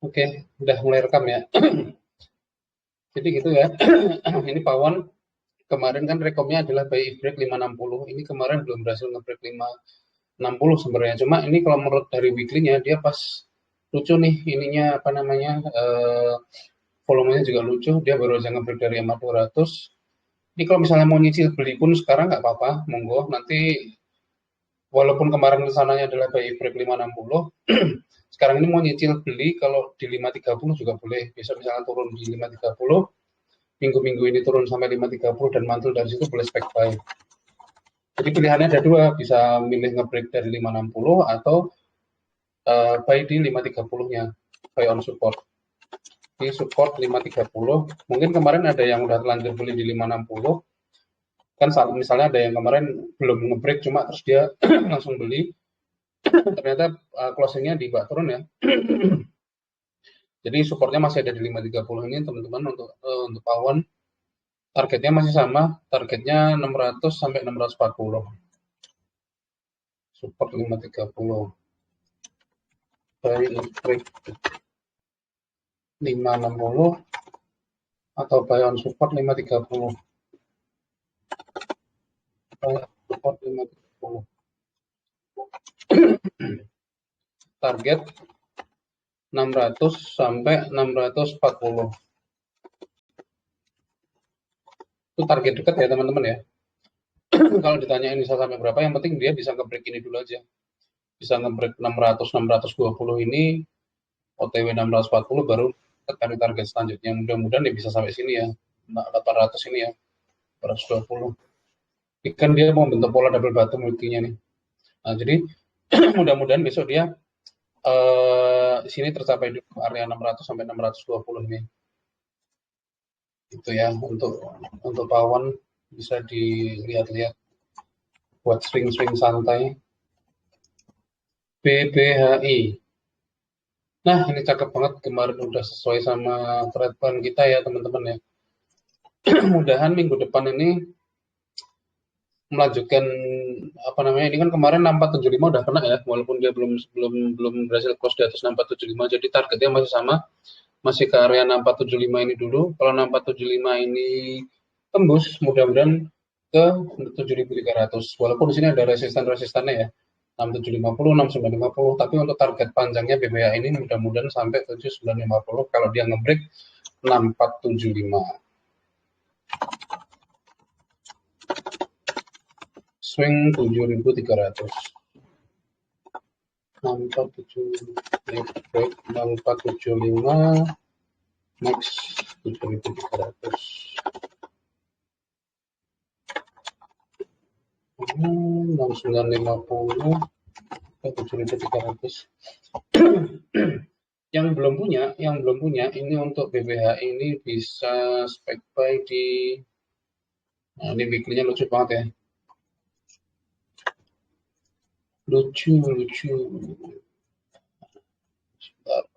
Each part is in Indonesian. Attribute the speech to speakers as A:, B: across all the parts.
A: Oke, udah mulai rekam ya. Jadi gitu ya. Ini Pawon kemarin kan rekomnya adalah buy break 560. Ini kemarin belum berhasil nge-break 560 sebenarnya. Cuma ini kalau menurut dari weekly-nya dia pas lucu nih ininya apa namanya volumenya juga lucu. Dia baru aja nge-break dari MA 200. Ini kalau misalnya mau nyicil beli pun sekarang nggak apa-apa, monggo. Nanti walaupun kemarin rencananya adalah buy break 560, sekarang ini mau nyicil beli kalau di 530 juga boleh. Bisa misalnya turun di 530, minggu-minggu ini turun sampai 530 dan mantul dari situ boleh spek buy. Jadi pilihannya ada dua, bisa milih nge-break dari 560 atau buy di 530-nya, buy on support. Di support 530, mungkin kemarin ada yang udah terlanjur beli di 560, kan misalnya ada yang kemarin belum nge-break cuma terus dia langsung beli, ternyata closingnya di bawah turun ya. Jadi supportnya masih ada di 530 ini teman-teman untuk Pawon. Targetnya masih sama, targetnya 600 sampai 640. Support 530. Buy break 560 atau buy on support 530. Buy on support 530. Target 600 sampai 640. Itu target dekat ya teman-teman ya. Kalau ditanyain bisa sampai berapa, yang penting dia bisa nge-break ini dulu aja. Bisa nge-break 600 620 ini, OTW 640 baru cari target selanjutnya. Mudah-mudahan dia bisa sampai sini ya. 800 ini ya. 820. Ini kan dia mau bentuk pola double bottom weekly-nya nih. Nah, jadi mudah-mudahan besok dia di sini tercapai di area 600 sampai 620 ini. Itu ya untuk Pawon bisa dilihat-lihat buat swing-swing santai. BBHI. Nah, ini cakep banget, kemarin udah sesuai sama trade plan kita ya teman-teman ya. Mudahan minggu depan ini melanjutkan apa namanya, ini kan kemarin 6475 udah kena ya, walaupun dia belum berhasil close di atas 6475, jadi targetnya masih sama, masih ke area 6475 ini dulu. Kalau 6475 ini tembus, mudah-mudahan ke 7300, walaupun di sini ada resisten-resistannya ya, 6750, 6950, tapi untuk target panjangnya BBA ini mudah-mudahan sampai 7950 kalau dia ngebreak 6475. Swing 7300. 6475 max 7300. 6950 ke 7300. Yang belum punya ini untuk BBH ini bisa spek buy di, nah ini weekly-nya lucu banget ya, lucu. Sebentar.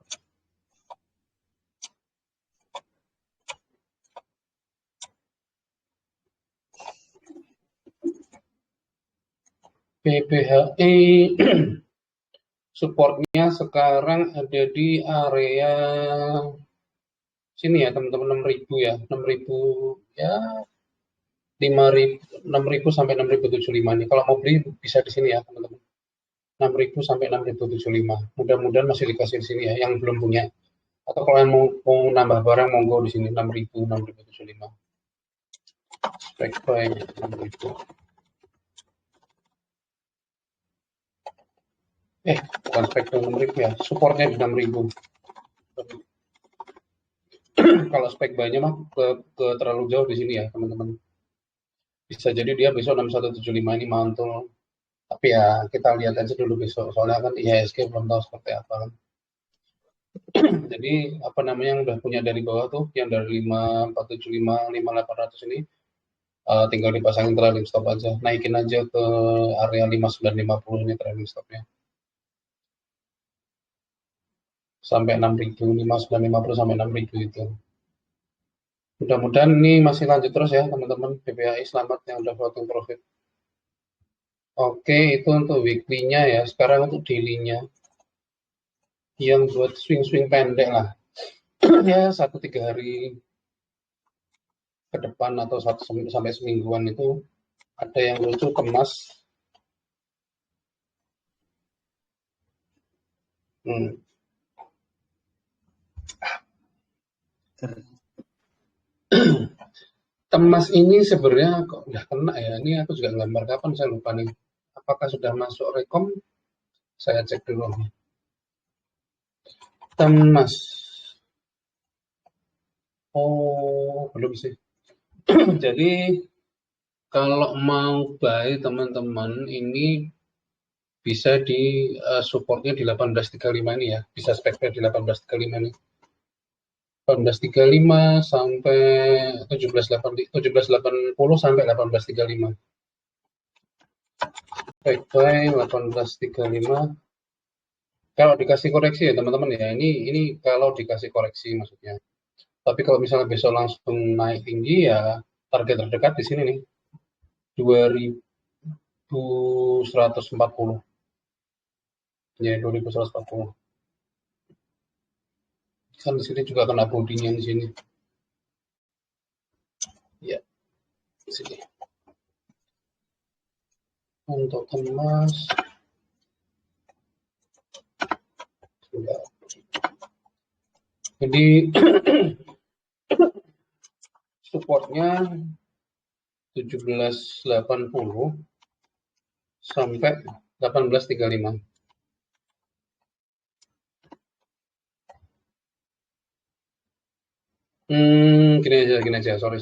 A: BBHI supportnya sekarang ada di area sini ya teman-teman, 6000 ya, 6000 ya, 6.000 sampai 6.075 nih. Kalau mau beli bisa di sini ya teman-teman, 6.000 sampai 6.075. Mudah-mudahan masih dikasih di sini ya yang belum punya. Atau kalau yang mau nambah barang monggo di sini 6.000 6.075. Spek buy 6.000. Bukan spek 6.000 ya, supportnya di 6.000. Kalau spek buy-nya mah ke terlalu jauh di sini ya teman-teman. Bisa jadi dia besok 6175 ini mantul. Tapi ya kita lihat aja dulu besok. Soalnya kan IHSG belum tahu seperti apa kan. Jadi apa namanya yang udah punya dari bawah tuh, yang dari 5475, 5800 ini tinggal dipasangin trailing stop aja. Naikin aja ke area 5950 ini trailing stopnya. Sampai 6000, 5950 sampai 6000 itu. Mudah-mudahan ini masih lanjut terus ya teman-teman. BBHI selamat yang udah floating profit. Oke, itu untuk weekly-nya ya. Sekarang untuk daily-nya. yang buat swing-swing pendek lah. Ya 1-3 hari ke depan atau 1 sampai semingguan itu ada yang lucu kemas. Temas ini sebenarnya kok udah kena ya. Ini aku juga gambar kapan saya lupa nih. Apakah sudah masuk rekom? Saya cek dulu. Temas. Oh, belum sih. Jadi kalau mau buy teman-teman ini bisa di supportnya di 1835 ini ya. Bisa speknya di 1835 ini. 1835 sampai 1780 sampai 1835. Baik, 1835. Kalau dikasih koreksi ya teman-teman ya, ini kalau dikasih koreksi maksudnya. Tapi kalau misalnya besok langsung naik tinggi ya target terdekat di sini nih 2140. Ya 2140. Kan di sini juga kena bodinya di sini. Ya, di sini. Untuk emas sudah. Jadi supportnya 1780 sampai 1835. Gini aja, sorry.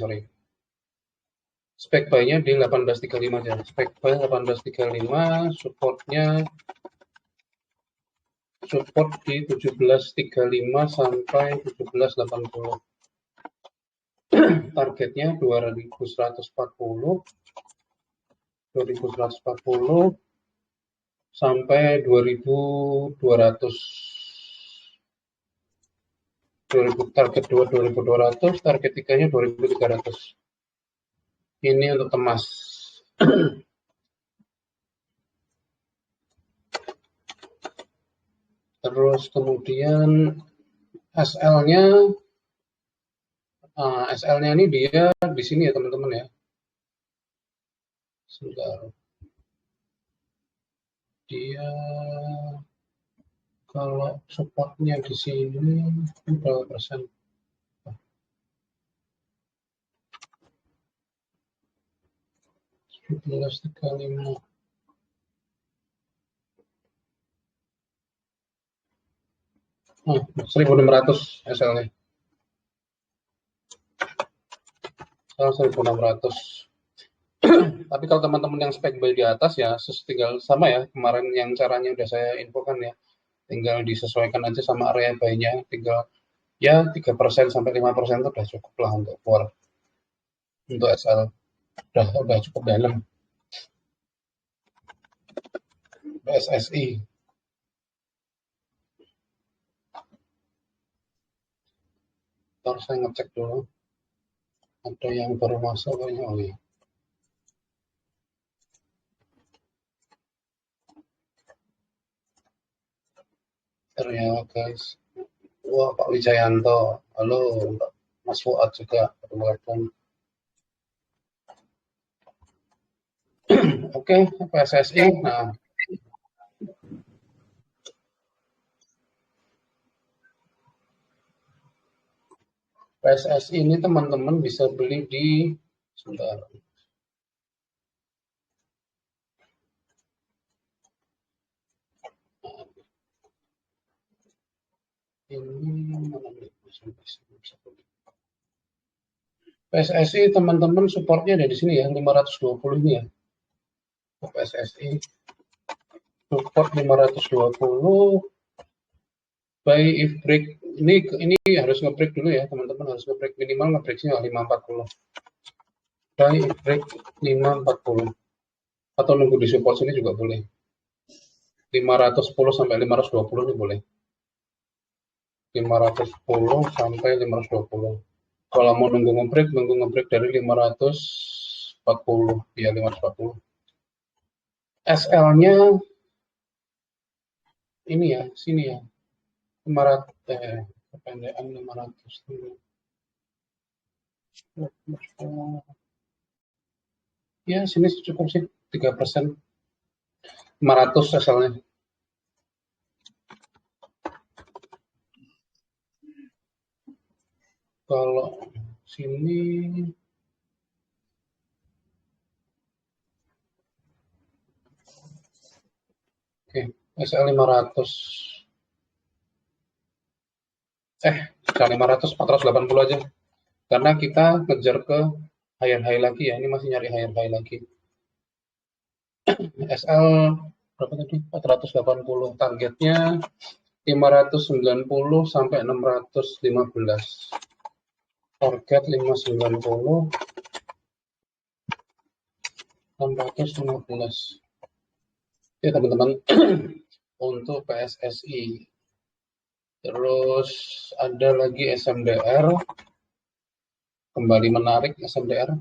A: Spek buy-nya di 1835 aja. Spek buy 1835, supportnya support di 1735 sampai 1780. Targetnya 2140 sampai 2200. Target 2200, target 3-nya 2300. Ini untuk emas. Terus kemudian SL-nya ini dia di sini ya teman-teman ya. Sebentar. Dia kalau supportnya di sini berapa persen? Sebelas 35. 1600 SL-nya. 1600. Tapi kalau teman-teman yang spek buy di atas ya tinggal sama ya kemarin yang caranya udah saya infokan ya. Tinggal disesuaikan aja sama area buy-nya, tinggal ya 3% sampai 5% itu udah cukup lah untuk keluar untuk SL. Udah cukup dalam. SSI. Ntar saya ngecek dulu. Ada yang baru masuk kayaknya. Oh iya. Ya guys. Wah, Pak Wijayanto. Halo, Mas Fuad juga. Welcome. Oke, PSSI. Nah, PSSI ini teman-teman bisa beli di sebentar. PSSI teman-teman supportnya ada di sini ya 520 ini ya. PSSI support 520 by if break ini harus ngebreak dulu ya teman-teman, harus ngebreak minimal ngebreaknya 540 by if break 540 atau nunggu di support sini juga boleh 510 sampai 520 ini boleh 510 sampai 520. Kalau mau nunggu ngebreak dari 540 ya 540. SL-nya ini ya, sini ya. kependekan 500. Ya, sini cukup sih 3%. 500 asalnya. Kalau sini oke, SL 500. 500 480 aja. Karena kita ngejar ke high lagi ya. Ini masih nyari high lagi. SL berapa tadi? 480. Targetnya 590 sampai 615. Target 590 615. Ya teman-teman, untuk PSSI. Terus ada lagi SMDR. Kembali menarik SMDR.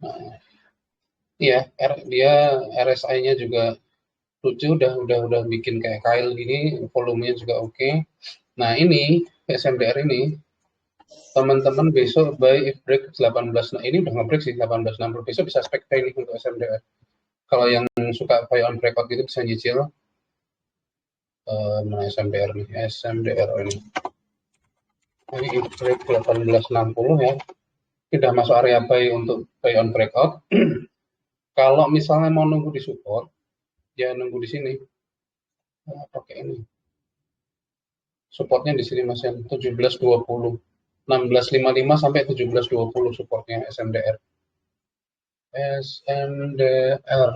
A: Nah, iya, dia RSI-nya juga lucu, udah bikin kayak kail gini, volumenya juga oke. Nah, ini SMDR ini teman-teman besok buy if break 18. Nah, ini udah nge-break sih 1860. Besok bisa spek ini untuk SMDR. Kalau yang suka buy on breakout gitu bisa nyicil. Mana SMDR nih? SMDR ini. Ini if break 1860 ya. Sudah masuk area buy untuk buy on breakout. Kalau misalnya mau nunggu di support, ya nunggu di sini. Pakai ini. Supportnya di sini Mas Yan, 1720. 1655 sampai 1720 supportnya SMDR. SMDR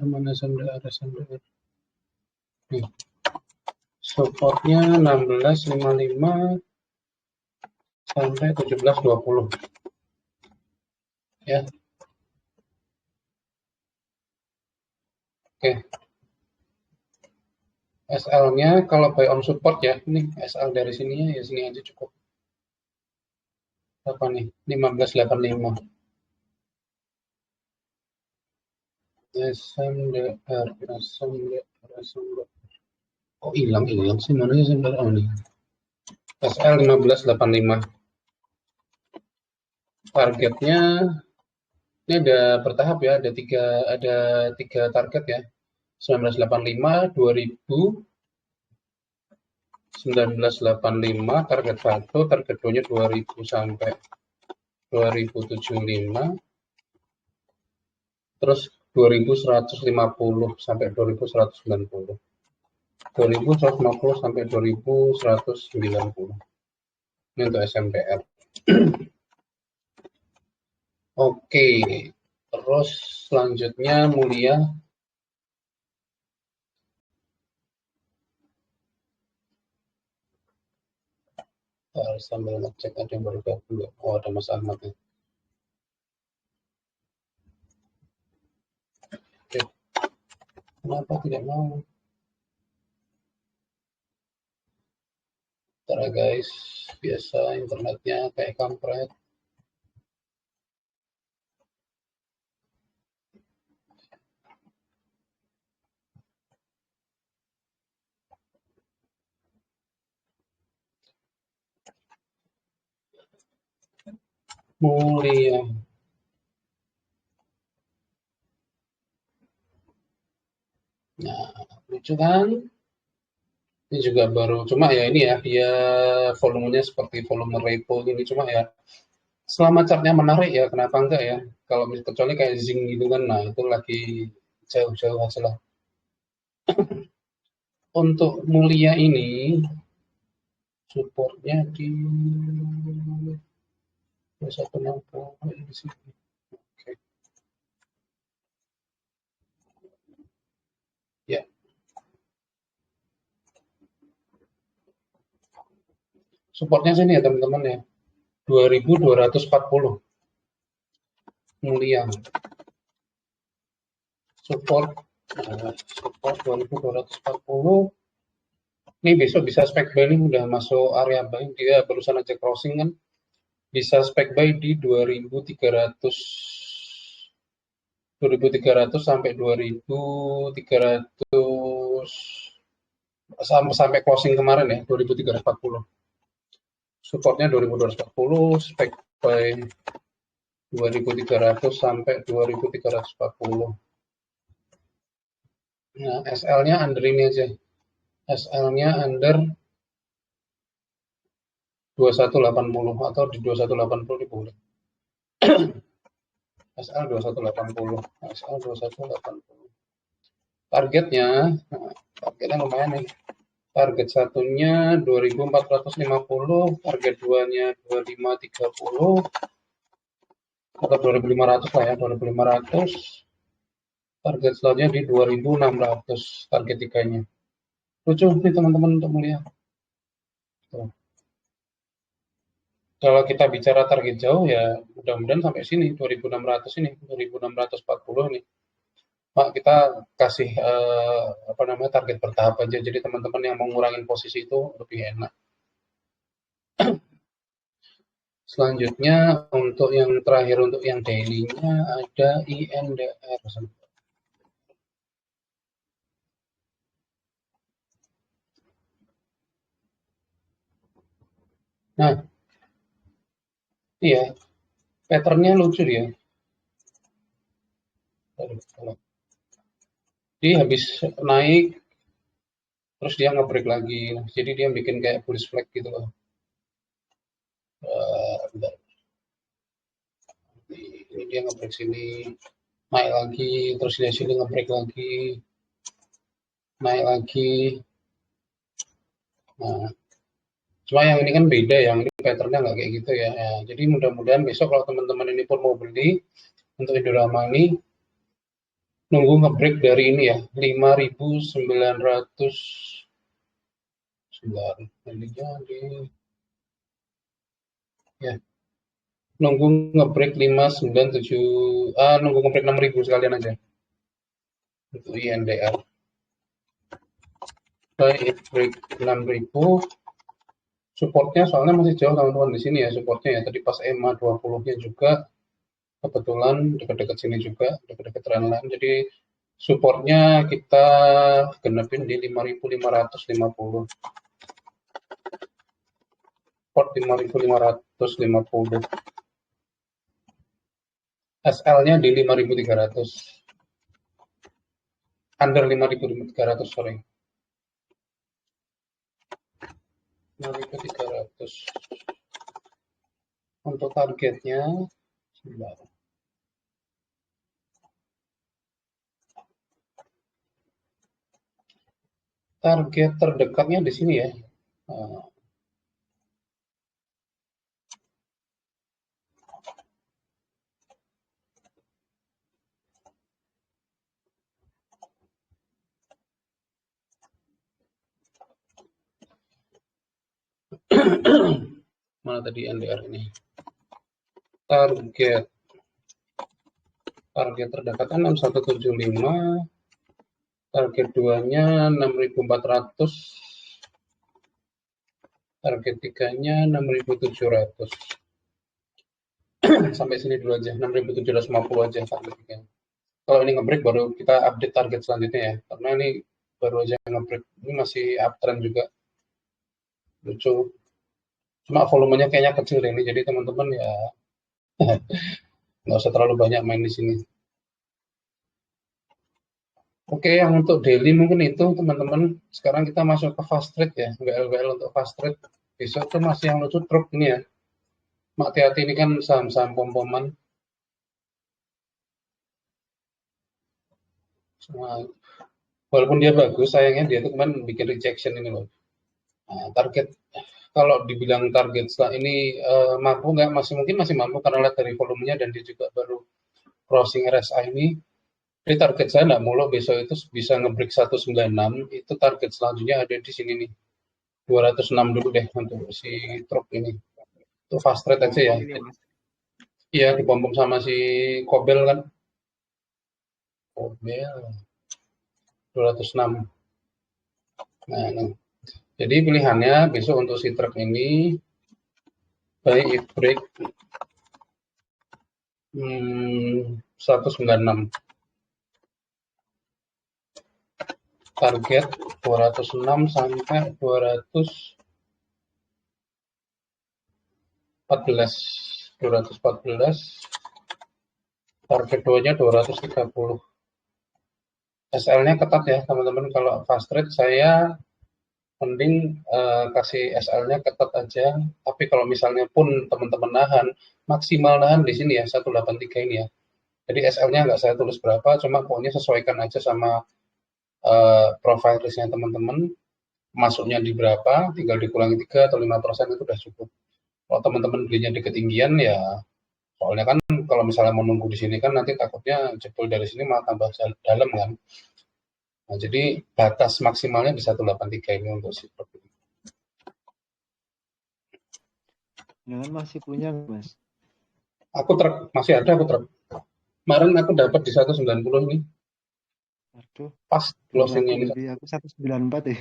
A: mana SMDR? Nih. Supportnya 1655 sampai 1720. Ya. Oke. SL-nya kalau buy on support ya, ini SL dari sini ya sini aja cukup. Apa nih? 1585. SMDR. Oh, hilang sih, mana sih SMDR? Oh, nih. SL 1585. Targetnya ini ada bertahap ya, ada tiga target ya. 1985, 2000, 1985 target 1, target 2-nya 2000 sampai 2075. Terus 2150 sampai 2190. 2150 sampai 2190. Ini untuk SMPR. Oke, terus selanjutnya Mulia. Sambil ngecek ada yang baru gabung. Oh, ada Mas Ahmad ya. Oke. Kenapa tidak mau? Bentar ya guys, biasa internetnya kayak kampret. Mulia. Nah, lucu kan? Ini juga baru, cuma ya ini ya, dia volumenya seperti volume repo ini, cuma ya selama chartnya menarik ya, kenapa enggak ya? Kalau kecuali kayak zinc gitu kan, nah itu lagi jauh-jauh hasil. Untuk Mulia ini supportnya di 160 di sini. Oke. Ya. Supportnya sini ya teman-teman ya. 2240. Mulia. Support 2240. Ini besok bisa spek buy, ini udah masuk area buy, dia barusan aja crossing kan. Bisa spek buy di 2300 2.300 sampai 2.300 sampai closing kemarin ya 2.340. Supportnya 2.240, spek by 2.300 sampai 2.340. Nah, SL-nya under ini aja. SL-nya under 2180 atau di 2180 boleh. SL 2180, SL 2180. Targetnya lumayan nih. Target satunya 2450, target 2-nya 2530 atau 2500 lah ya, 2500. Target selanjutnya di 2600, target 3-nya. Lucu nih teman-teman untuk melihat. Tuh. Kalau kita bicara target jauh ya mudah-mudahan sampai sini 2600 ini, 2640 nih. Pak, kita kasih target bertahap aja. Jadi teman-teman yang mau ngurangin posisi itu lebih enak. Selanjutnya untuk yang terakhir, untuk yang daily-nya ada INDR. Nah, iya, pattern-nya lucu dia. Dia habis naik, terus dia nge-break lagi. Jadi dia bikin kayak bullish flag gitu loh. Ini dia nge-break sini, naik lagi, terus dia sini nge-break lagi, naik lagi. Nah, cuma yang ini kan beda, yang ini patternnya nggak kayak gitu ya. Ya. Jadi mudah-mudahan besok kalau teman-teman ini pun mau beli untuk Indorama ini, nunggu nge-break dari ini ya, 5.900. Sebentar, ini jadi ya. Nunggu nge-break 597, nunggu nge-break 6.000 sekalian aja. Untuk INDR. Baik, break 6.000. Supportnya soalnya masih jauh teman-teman di sini ya supportnya ya. Tadi pas EMA 20-nya juga kebetulan dekat-dekat sini juga, dekat-dekat trendline. Jadi supportnya kita genepin di 5.550. Support 5.550. SL-nya di 5.300. Under 5.300, sorry. 5.300. Untuk targetnya, sebentar. Target terdekatnya di sini ya. Mana tadi NDR ini? Target terdekatnya 6175. Target 2-nya 6.400. Target 3-nya 6.700. Sampai sini dulu aja, 6.750 aja target 3-nya. Kalau ini nge-break baru kita update target selanjutnya ya. Karena ini baru aja nge-break. Ini masih uptrend juga. Lucu. Cuma volumenya kayaknya kecil ini, jadi teman-teman ya nggak usah terlalu banyak main di sini. Oke, yang untuk daily mungkin itu teman-teman. Sekarang kita masuk ke fast trade ya, WL untuk fast trade. Besok tuh masih yang lucu truk ini ya. Hati-hati, ini kan saham-saham pom-poman. Walaupun dia bagus, sayangnya dia tuh kemarin bikin rejection ini loh. Nah, target, kalau dibilang target setelah ini mampu nggak, mungkin masih mampu karena lihat dari volumenya dan dia juga baru crossing RSI ini. Jadi target saya nggak mulu besok itu bisa nge-break 196, itu target selanjutnya ada di sini nih. 206 dulu deh untuk si truk ini. Itu fast trade aja ya. Iya, dipom-pom sama si Kobel kan. Kobel 206. Nah, nih. Jadi pilihannya besok untuk si truk ini buy if break 196. target 206 sampai 214, target 2-nya 230. SL-nya ketat ya teman-teman. Kalau fast trade saya mending kasih SL-nya ketat aja. Tapi kalau misalnya pun teman-teman nahan, maksimal nahan di sini ya 183 ini ya. Jadi SL-nya nggak saya tulis berapa, cuma pokoknya sesuaikan aja sama profile risknya teman-teman. Masuknya di berapa, tinggal dikurangi 3 atau 5% itu udah cukup. Kalau teman-teman belinya di ketinggian ya, soalnya kan kalau misalnya mau nunggu di sini kan nanti takutnya jebol dari sini malah tambah dalam kan. Nah, jadi batas maksimalnya di 183 ini untuk si produk ini.
B: Jangan masih punya, Mas.
A: Aku masih ada aku Kemarin aku dapat di 190 ini.
B: Aduh,
A: Pas
B: belum
A: closingnya
B: laku
A: ini.
B: berarti aku 194 ya.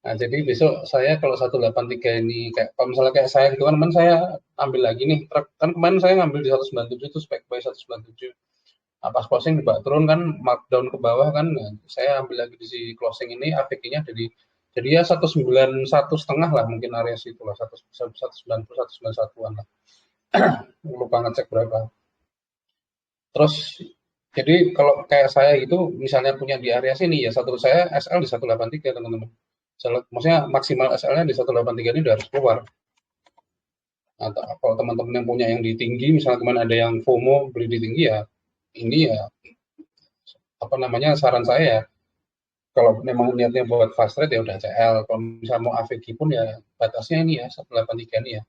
A: Nah, jadi besok saya kalau 183 ini kayak kalau misalnya kayak saya gitu kan, saya ambil lagi nih truk. Kan kemarin saya ngambil di 197 itu spek buy 197. Nah, pas closing dibawa turun kan markdown ke bawah kan. Nah, saya ambil lagi di si closing ini AVG-nya jadi ya 191 setengah lah mungkin area situ lah 190 191-an lah. Lupa ngecek berapa. Terus jadi kalau kayak saya itu misalnya punya di area sini ya saya SL di 183 teman-teman. Maksudnya maksimal SL-nya di 183 ini udah harus keluar. Nah, kalau teman-teman yang punya yang di tinggi, misalnya kemarin ada yang FOMO beli di tinggi ya, ini ya apa namanya saran saya ya, kalau memang niatnya buat fast trade ya udah CL. Kalau misalnya mau AVG pun ya batasnya ini ya 183 ini ya.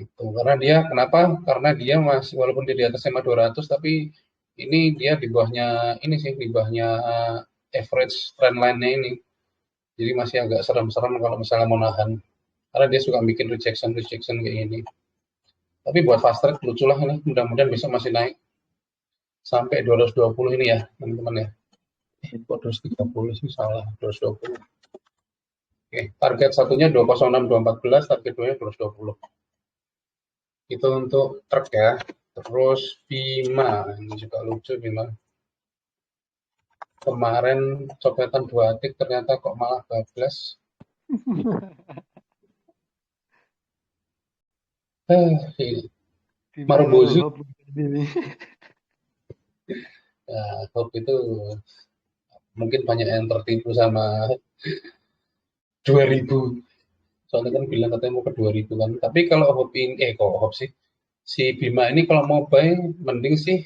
A: Gitu. Karena dia kenapa? Karena dia masih walaupun dia di atas SMA 200 tapi ini dia di bawahnya ini sih di bawahnya average trend line-nya ini. Jadi masih agak serem-serem kalau misalnya mau nahan. Karena dia suka bikin rejection kayak gini. Tapi buat fast trade lucu lah ini. Mudah-mudahan besok masih naik sampai 220 ini ya, teman-teman ya. Kok 230 sih salah, 220. Oke, target satunya 206 214, target 2-nya 220. Itu untuk truk ya. Terus Bima, ini juga lucu Bima. Kemarin copetan 2 tik ternyata kok malah bablas. Ini.
B: Bima karo
A: Marubozu.
B: hop ini.
A: Nah, Hope itu mungkin banyak yang tertipu sama 2000. Soalnya kan bilang katanya mau ke 2000 kan. Tapi kalau Hope ini, kok Hope sih. Si Bima ini kalau mau buy, mending sih.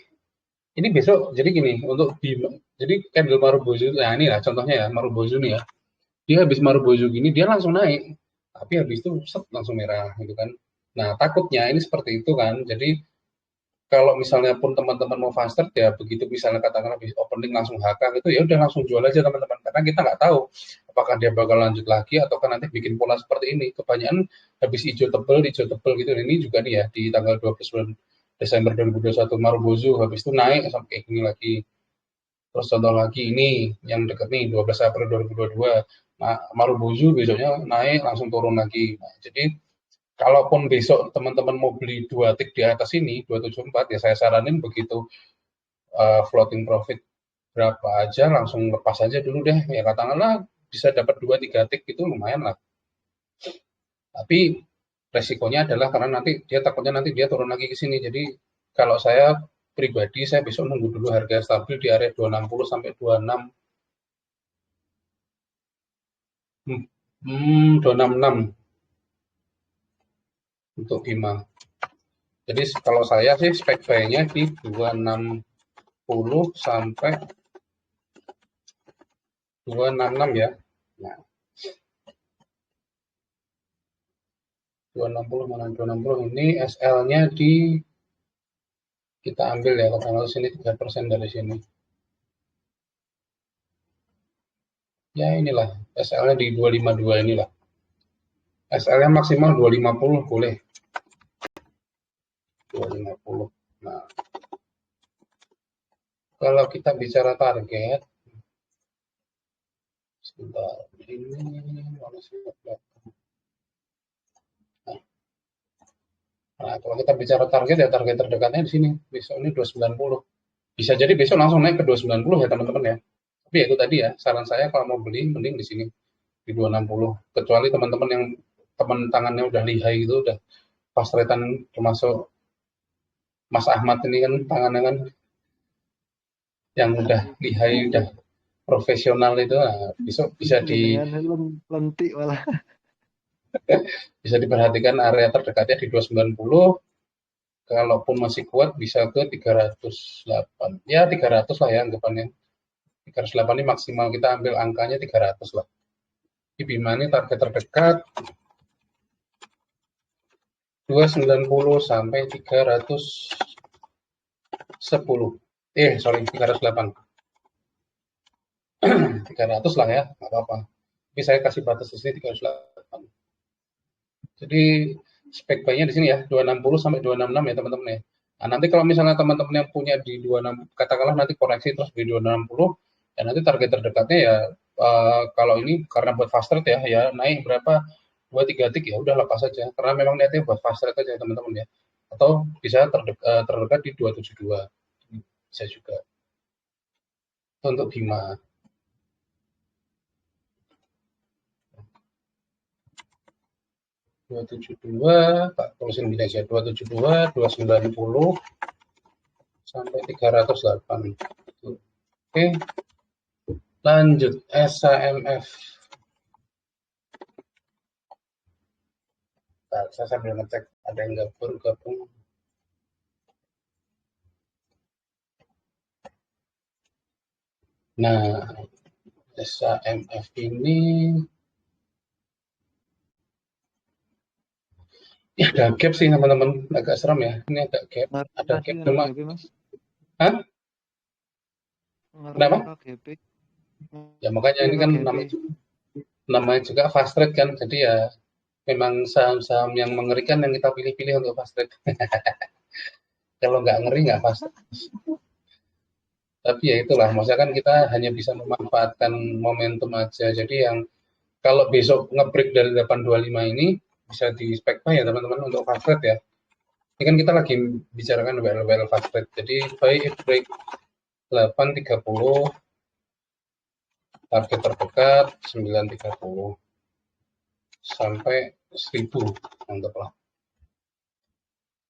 A: Ini besok, jadi gini, untuk Bima. Jadi candle Marubozu, nah ini lah contohnya ya, Marubozu nih ya. Dia habis Marubozu gini, dia langsung naik. Tapi habis itu set, langsung merah gitu kan. Nah, takutnya ini seperti itu kan. Jadi kalau misalnya pun teman-teman mau fast trade ya begitu misalnya katakanlah habis opening langsung HK gitu ya udah langsung jual aja teman-teman karena kita nggak tahu apakah dia bakal lanjut lagi atau kan nanti bikin pola seperti ini. Kebanyakan habis hijau tebel gitu. Ini juga nih ya di tanggal 29 Desember 2021 Marubozu habis itu naik sampai kayak gini lagi. Terus contoh lagi ini yang deket nih 12 April 2022 nah, Marubozu besoknya naik langsung turun lagi. Nah, jadi kalaupun besok teman-teman mau beli 2 tik di atas ini 274 ya saya saranin begitu floating profit berapa aja langsung lepas aja dulu deh ya katakanlah bisa dapat 2 3 tik itu lumayan lah. Tapi resikonya adalah karena nanti dia takutnya nanti dia turun lagi ke sini. Jadi kalau saya pribadi saya besok nunggu dulu harga stabil di area 260 sampai 26 266 untuk Bima. Jadi kalau saya sih spek buy-nya di 260 sampai 266 ya. Nah, 260 mana 260 ini SL-nya di kita ambil ya kalau sini 3% dari sini. Ya inilah SL-nya di 252 inilah. SL-nya maksimal 250 boleh. 250. Nah, kalau kita bicara target sebentar ini mana sih? Nah, kalau kita bicara target ya target terdekatnya di sini. Besok ini 290. Bisa jadi besok langsung naik ke 290 ya teman-teman ya. Tapi ya itu tadi ya, saran saya kalau mau beli mending di sini di 260. Kecuali teman-teman yang teman tangannya udah lihai gitu, udah fast rate-an, termasuk Mas Ahmad ini kan tangannya kan yang udah lihai, udah profesional itu, nah, besok
B: Jenengan lentik malah.
A: bisa diperhatikan area terdekatnya di 290. Kalaupun masih kuat bisa ke 308. Ya 300 lah ya anggapannya. 308 ini maksimal, kita ambil angkanya 300 lah. Di Bima ini target terdekat 290 sampai 310. Sorry, 308. 300 lah ya, nggak apa-apa. Tapi saya kasih batas di sini 308. Jadi spek buy-nya di sini ya 260 sampai 266 ya teman-teman ya. Nah, nanti kalau misalnya teman-teman yang punya di 26, katakanlah nanti koreksi terus di 260, ya nanti target terdekatnya ya kalau ini karena buat fast trade ya naik berapa 2-3 tik ya udah lepas saja karena memang niatnya buat fast trade aja teman-teman ya. Atau bisa terdekat di 272 bisa juga. Itu untuk Bima. 272, tak tulisin gini aja, 272, 290 sampai 308. Oke, lanjut SAMF. Nah, saya sambil ngecek ada yang baru gabung. Nah, SAMF ini ya ada gap sih teman-teman, agak seram ya. Ini agak gap, ada gap cuma.
B: Mas.
A: Hah? Kenapa?
B: KGP.
A: Ya makanya ini kan namanya juga fast trade kan, jadi ya memang saham-saham yang mengerikan yang kita pilih-pilih untuk fast trade. Kalau nggak ngeri nggak fast trade. Tapi ya itulah, maksudnya kan kita hanya bisa memanfaatkan momentum aja. Jadi yang kalau besok nge-break dari 825 ini bisa di spek buy ya teman-teman untuk fast trade ya. Ini kan kita lagi bicarakan WL fast trade. Jadi buy if break 830, target terdekat 930 sampai 1000, anggaplah.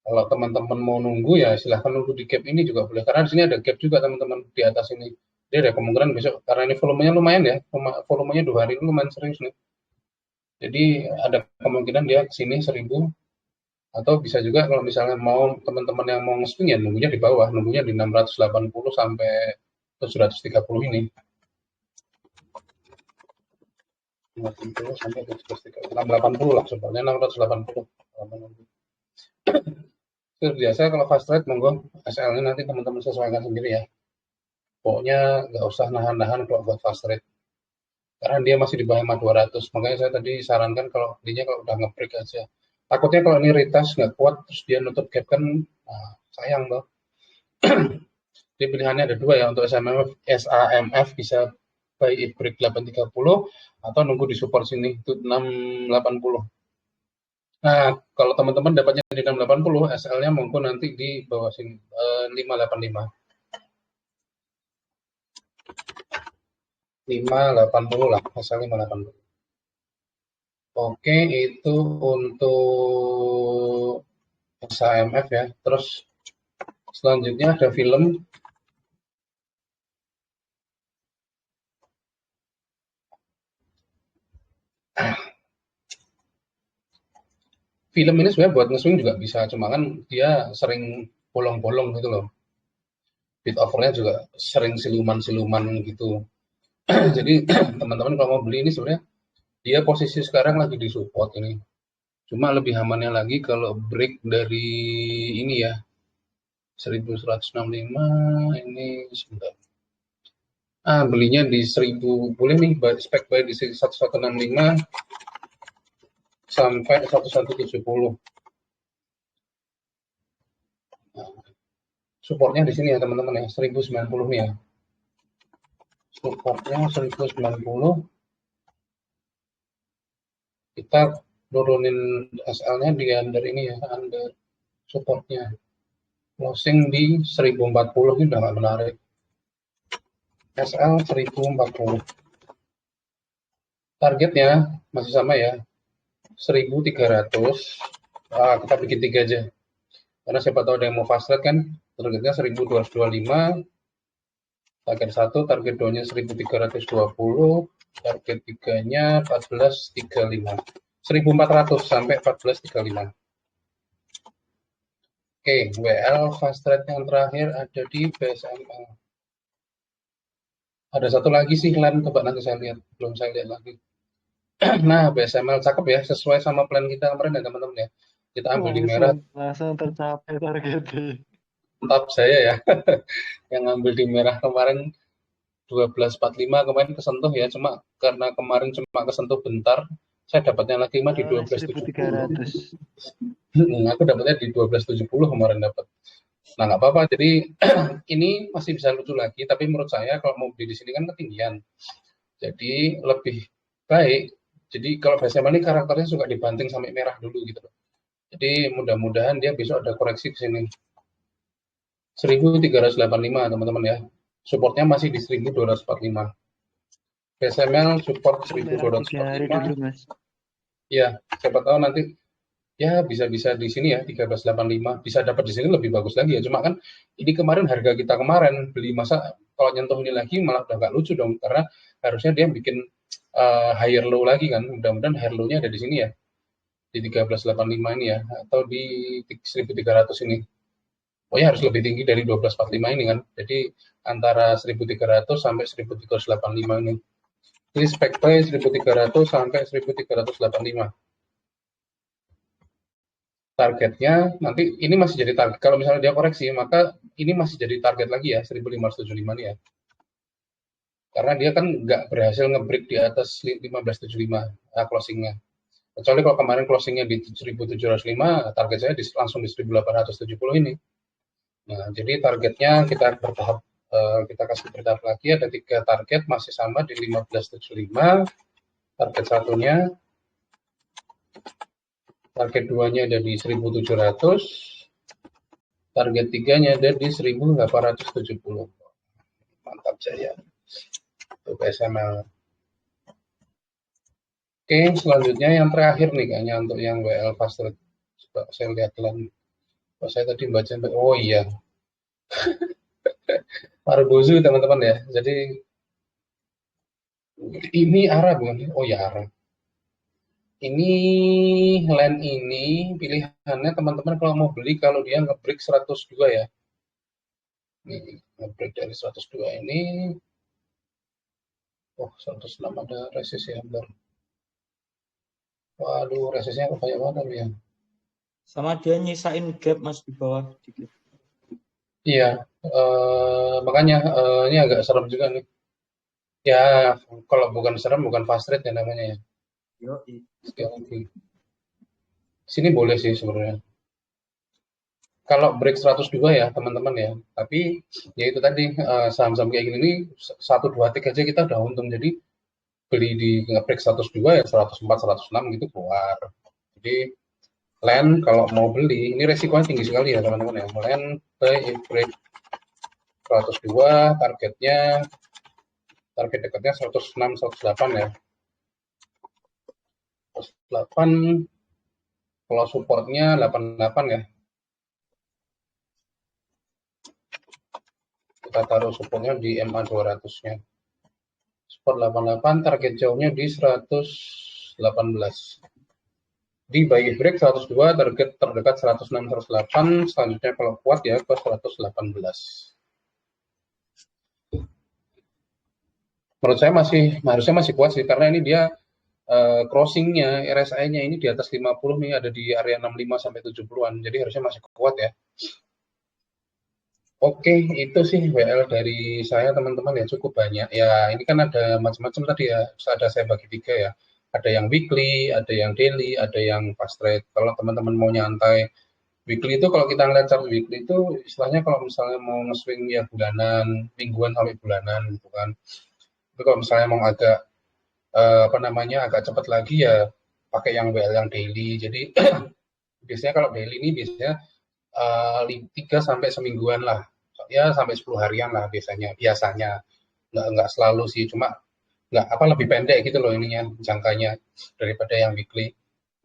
A: Kalau teman-teman mau nunggu ya silahkan nunggu di gap ini juga boleh. Karena di sini ada gap juga teman-teman di atas ini. Jadi ada kemungkinan besok karena ini volumenya lumayan ya, volumenya 2 hari ini lumayan serius nih. Jadi ada kemungkinan dia ke sini 1000 atau bisa juga kalau misalnya mau teman-teman yang mau nge-swing ya nunggunya di bawah, nunggunya di 680 sampai 730 ini. 680 sampai 730, 680 lah sebenarnya 680. Itu biasa kalau fast trade monggo SL-nya nanti teman-teman sesuaikan sendiri ya. Pokoknya nggak usah nahan-nahan kalau buat fast trade. Karena dia masih di bawah 200. Makanya saya tadi sarankan kalau belinya kalau udah nge-break aja. Takutnya kalau ini retest nggak kuat terus dia nutup gap kan nah, sayang loh. Jadi pilihannya ada dua ya untuk SAMF bisa buy it break 830 atau nunggu di support sini itu 680. Nah, kalau teman-teman dapatnya di 680, SL-nya mungkin nanti di bawah sini 585. 580 lah, SL 580. Oke, itu untuk SAMF ya. Terus selanjutnya ada film. Film ini sebenarnya buat nge-swing juga bisa, cuma kan dia sering bolong-bolong gitu loh. Bid offernya juga sering siluman-siluman gitu. Jadi teman-teman kalau mau beli ini sebenarnya dia posisi sekarang lagi di support ini. Cuma lebih amannya lagi kalau break dari ini ya 1165 ini sebentar. Belinya di 1000 boleh nih spek buy di 1165 sampai 1170. Nah, supportnya di sini ya teman-teman ya 1090 nih ya. Supportnya 1090. Kita turunin SL-nya di under ini ya, under supportnya. Closing di 1040 ini udah nggak menarik. SL 1040. Targetnya masih sama ya, 1300. Kita bikin 3 aja. Karena siapa tahu ada yang mau fast trade kan, targetnya 1225. Target 1, target 2-nya 1320, target 3-nya 1435. 1400 sampai 1435. Oke, WL fast trade yang terakhir ada di BSML. Ada satu lagi sih LAN, coba nanti saya lihat, belum saya lihat lagi. Nah, BSML cakep ya, sesuai sama plan kita kemarin ya teman-teman ya. Kita ambil di merah,
B: Langsung tercapai targetnya.
A: tetap saya ya, yang ambil di merah kemarin 1245 kemarin kesentuh ya, cuma karena kemarin cuma kesentuh bentar, saya dapatnya lagi mah di 1270.
B: 1300.
A: Aku dapatnya di 1270 kemarin dapat. Nah, nggak apa-apa. Jadi ini masih bisa lucu lagi, tapi menurut saya kalau mau beli di sini kan ketinggian. Jadi lebih baik. Jadi kalau BSML ini karakternya suka dibanting sampai merah dulu gitu loh. Jadi mudah-mudahan dia besok ada koreksi ke sini. 1385 teman-teman ya. Supportnya masih di 1245. BSML support
B: Merah 3 hari
A: 1245.
B: dulu, Mas.
A: Ya, siapa tahu nanti ya bisa-bisa di sini ya 1385, bisa dapat di sini lebih bagus lagi ya. Cuma kan ini kemarin harga kita kemarin beli, masa kalau nyentuh ini lagi malah udah nggak lucu dong, karena harusnya dia bikin higher low lagi kan. Mudah-mudahan higher low-nya ada di sini ya, di 1385 ini ya, atau di 1300 ini. Pokoknya harus lebih tinggi dari 1245 ini kan. Jadi antara 1300 sampai 1385 ini. Jadi spek buy 1300 sampai 1385. Targetnya nanti ini masih jadi target. Kalau misalnya dia koreksi, maka ini masih jadi target lagi ya, 1575 nih ya. Karena dia kan nggak berhasil nge-break di atas 1575 closingnya. Kecuali kalau kemarin closingnya di 1705, target saya langsung di 1870 ini. Nah, jadi targetnya kita bertahap, kita kasih bertahap lagi, ada 3 target masih sama di 1575. Target satunya, target 2-nya ada di 1700, target 3-nya ada di 1870. Mantap jaya untuk SML. Oke, selanjutnya yang terakhir nih kayaknya untuk yang WL fast trade. Coba saya lihat lagi. Saya tadi baca, oh iya, Marubozu teman-teman ya. Jadi ini arah bukan? Oh ya arah. Ini land ini pilihannya teman-teman kalau mau beli, kalau dia nge-break 102 ya. Nih, nge-break dari 102 ini. Oh, 106 ada resist ya, bentar. Waduh, resistnya banyak banget ya.
C: Sama dia nyisain gap Mas di bawah dikit.
A: Iya, makanya ini agak serem juga nih. Ya, kalau bukan serem, bukan fast trade ya namanya ya.
C: Yo,
A: Sekali lagi. Sini boleh sih sebenarnya. Kalau break 102 ya teman-teman ya. Tapi ya itu tadi, saham-saham kayak gini nih 1 2 tick aja kita udah untung. Jadi beli di break 102 ya 104 106 gitu keluar. Jadi land kalau mau beli ini resikonya tinggi sekali ya teman-teman ya. Land buy break 102, target dekatnya 106 108 ya. 108, kalau supportnya 88 ya. Kita taruh supportnya di MA 200-nya. Support 88, target jauhnya di 118. Di buy break 102, target terdekat 106 108, selanjutnya kalau kuat ya ke 118. Menurut saya harusnya masih kuat sih, karena ini dia crossingnya, RSI-nya ini di atas 50 nih, ada di area 65 sampai 70-an, jadi harusnya masih kuat ya. Oke, itu sih WL dari saya teman-teman ya, cukup banyak. Ya ini kan ada macam-macam tadi ya, ada saya bagi 3 ya. Ada yang weekly, ada yang daily, ada yang fast trade. Kalau teman-teman mau nyantai weekly itu, kalau kita ngeliat chart weekly itu istilahnya kalau misalnya mau nge-swing ya bulanan, mingguan sampai bulanan gitu kan. Tapi kalau misalnya mau agak agak cepat lagi ya pakai yang WL yang daily. Jadi biasanya kalau daily ini biasanya 3 sampai semingguan lah. Ya sampai 10 harian lah biasanya. Nggak selalu sih, cuma nggak apa lebih pendek gitu loh ininya jangkanya daripada yang weekly.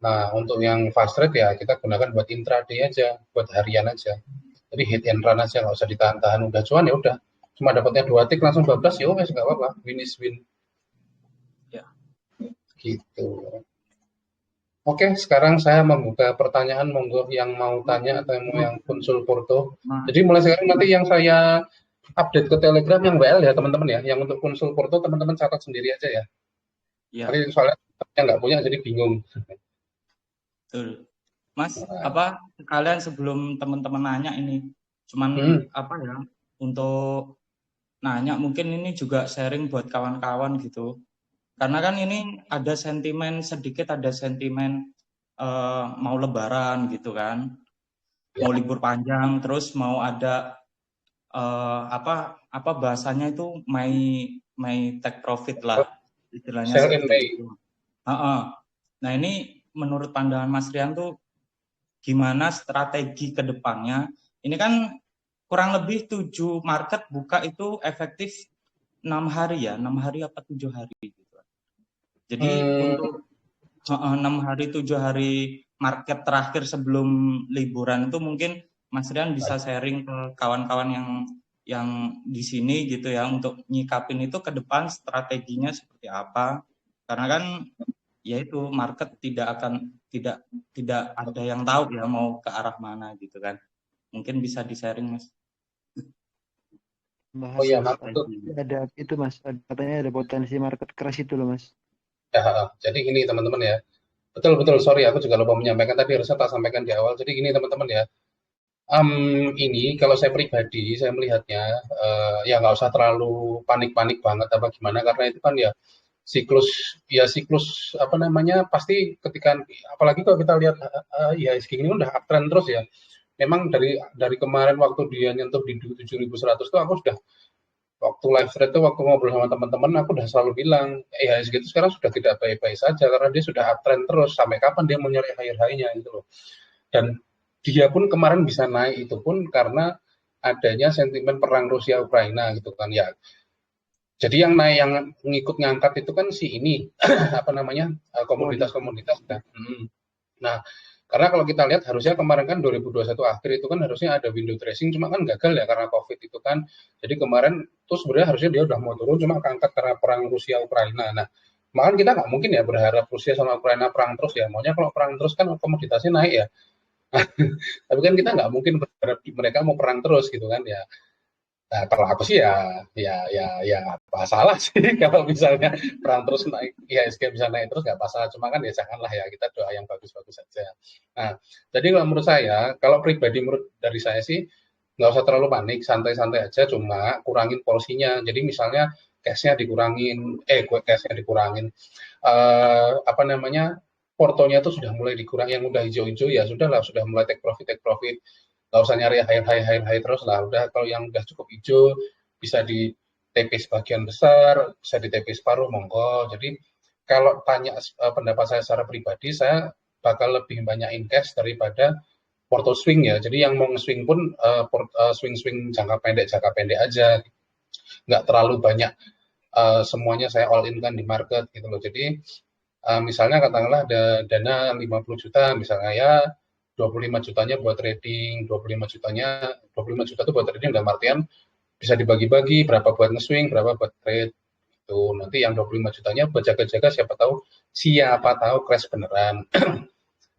A: Nah, untuk yang fast trade ya kita gunakan buat intraday aja, buat harian aja. Jadi hit and run aja, nggak usah ditahan-tahan. Udah cuan ya udah. Cuma dapatnya 2 tick langsung 12 ya wes nggak apa-apa. Win is win.
C: Ya.
A: Gitu. Oke, sekarang saya membuka pertanyaan, monggo yang mau tanya atau yang konsul Porto.
C: Nah,
A: Jadi mulai sekarang nanti yang saya update ke Telegram yang WL ya teman-teman ya. Yang untuk konsul Porto teman-teman catat sendiri aja ya.
C: ya,
A: Tadi soalnya yang nggak punya jadi bingung.
C: betul. Mas, apa kalian sebelum teman-teman nanya ini, cuman apa ya, untuk nanya mungkin ini juga sharing buat kawan-kawan gitu. Karena kan ini ada sentimen sedikit, ada sentimen mau lebaran gitu kan, mau libur panjang, terus mau ada apa bahasanya itu my take profit lah, istilahnya
A: Sell in
C: seperti
A: May.
C: itu. Nah ini menurut pandangan Mas Rian tuh gimana strategi ke depannya? Ini kan kurang lebih 7 market buka itu efektif 6 hari ya, 6 hari apa 7 hari gitu. Jadi untuk 6 hari 7 hari market terakhir sebelum liburan itu mungkin Mas Rian bisa sharing ke kawan-kawan yang di sini gitu ya untuk nyikapin itu ke depan strateginya seperti apa. Karena kan ya itu market tidak ada yang tahu ya mau ke arah mana gitu kan. Mungkin bisa di-sharing Mas.
B: Bahas
A: iya,
B: Mas.
A: betul.
B: Ada itu Mas, katanya ada potensi market crash itu loh Mas.
A: Ya, jadi gini teman-teman ya. Betul, sorry aku juga lupa menyampaikan tadi, harusnya tak sampaikan di awal. Jadi gini teman-teman ya. Ini kalau saya pribadi, saya melihatnya ya nggak usah terlalu panik-panik banget apa gimana, karena itu kan ya siklus apa namanya, pasti ketika apalagi kalau kita lihat IHSG ini udah uptrend terus ya. Memang dari kemarin waktu dia nyentuh di 7.100 tuh aku sudah waktu live thread tuh waktu ngobrol sama teman-teman aku udah selalu bilang IHSG itu sekarang sudah tidak baik-baik saja karena dia sudah uptrend terus, sampai kapan dia mau nyari higher-high-nya gitu loh. Dan dia pun kemarin bisa naik itu pun karena adanya sentimen perang Rusia Ukraina gitu kan ya. Jadi yang naik, yang ngikut ngangkat itu kan si ini apa namanya komoditas-komoditas. Nah, karena kalau kita lihat harusnya kemarin kan 2021 akhir itu kan harusnya ada window dressing, cuma kan gagal ya karena COVID itu kan. Jadi kemarin tuh sebenarnya harusnya dia udah mau turun, cuma keangkat karena perang Rusia Ukraina. Nah, makanya kita nggak mungkin ya berharap Rusia sama Ukraina perang terus ya. Maunya kalau perang terus kan komoditasnya naik ya. Tapi kan kita nggak mungkin berharap mereka mau perang terus gitu kan ya. Nah, kalau aku sih ya apa salah sih kalau misalnya perang terus naik, IHSG bisa naik terus nggak masalah. Cuma kan ya janganlah ya, kita doa yang bagus-bagus saja. Nah, jadi kalau menurut saya, kalau pribadi menurut dari saya sih nggak usah terlalu panik, santai-santai aja. Cuma kurangin porsinya. Jadi misalnya cashnya dikurangin, cashnya dikurangin, apa namanya, portonya itu sudah mulai dikurangi, yang udah hijau-hijau ya sudah lah, sudah mulai take profit, nggak usah nyari high terus lah, udah kalau yang udah cukup hijau bisa di TP sebagian besar, bisa di TP separuh, monggo. Jadi kalau tanya pendapat saya secara pribadi, saya bakal lebih banyak in cash daripada porto swing ya. Jadi yang mau nge-swing pun swing-swing jangka pendek aja, nggak terlalu banyak semuanya saya all in kan di market gitu loh. Jadi misalnya katakanlah ada dana 50 juta misalnya ya, 25 jutanya buat trading, 25 juta itu buat trading dalam artian bisa dibagi-bagi berapa buat nge-swing, berapa buat trade. Itu nanti yang 25 jutanya buat jaga-jaga, siapa tahu crash beneran.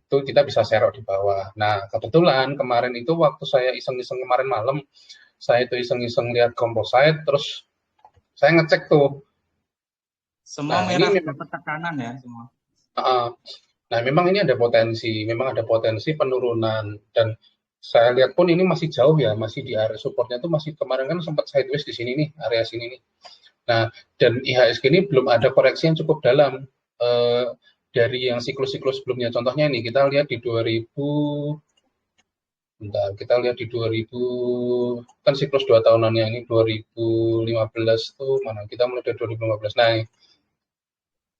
A: Itu kita bisa serok di bawah. Nah, kebetulan kemarin itu waktu saya iseng-iseng kemarin malam, saya itu iseng-iseng lihat composite, terus saya ngecek tuh.
C: Semua
A: Nah,
C: merah
A: ini
C: dapat tekanan ya semua.
A: Nah, memang ini ada potensi penurunan, dan saya lihat pun ini masih jauh ya, masih di area supportnya tuh masih kemarin kan sempat sideways di sini nih, area sini nih. Nah, dan IHSG ini belum ada koreksi yang cukup dalam dari yang siklus-siklus sebelumnya. Contohnya ini kita lihat di 2000 kan siklus 2 tahunannya ini 2015 tuh mana? Kita mulai dari 2015. Nah,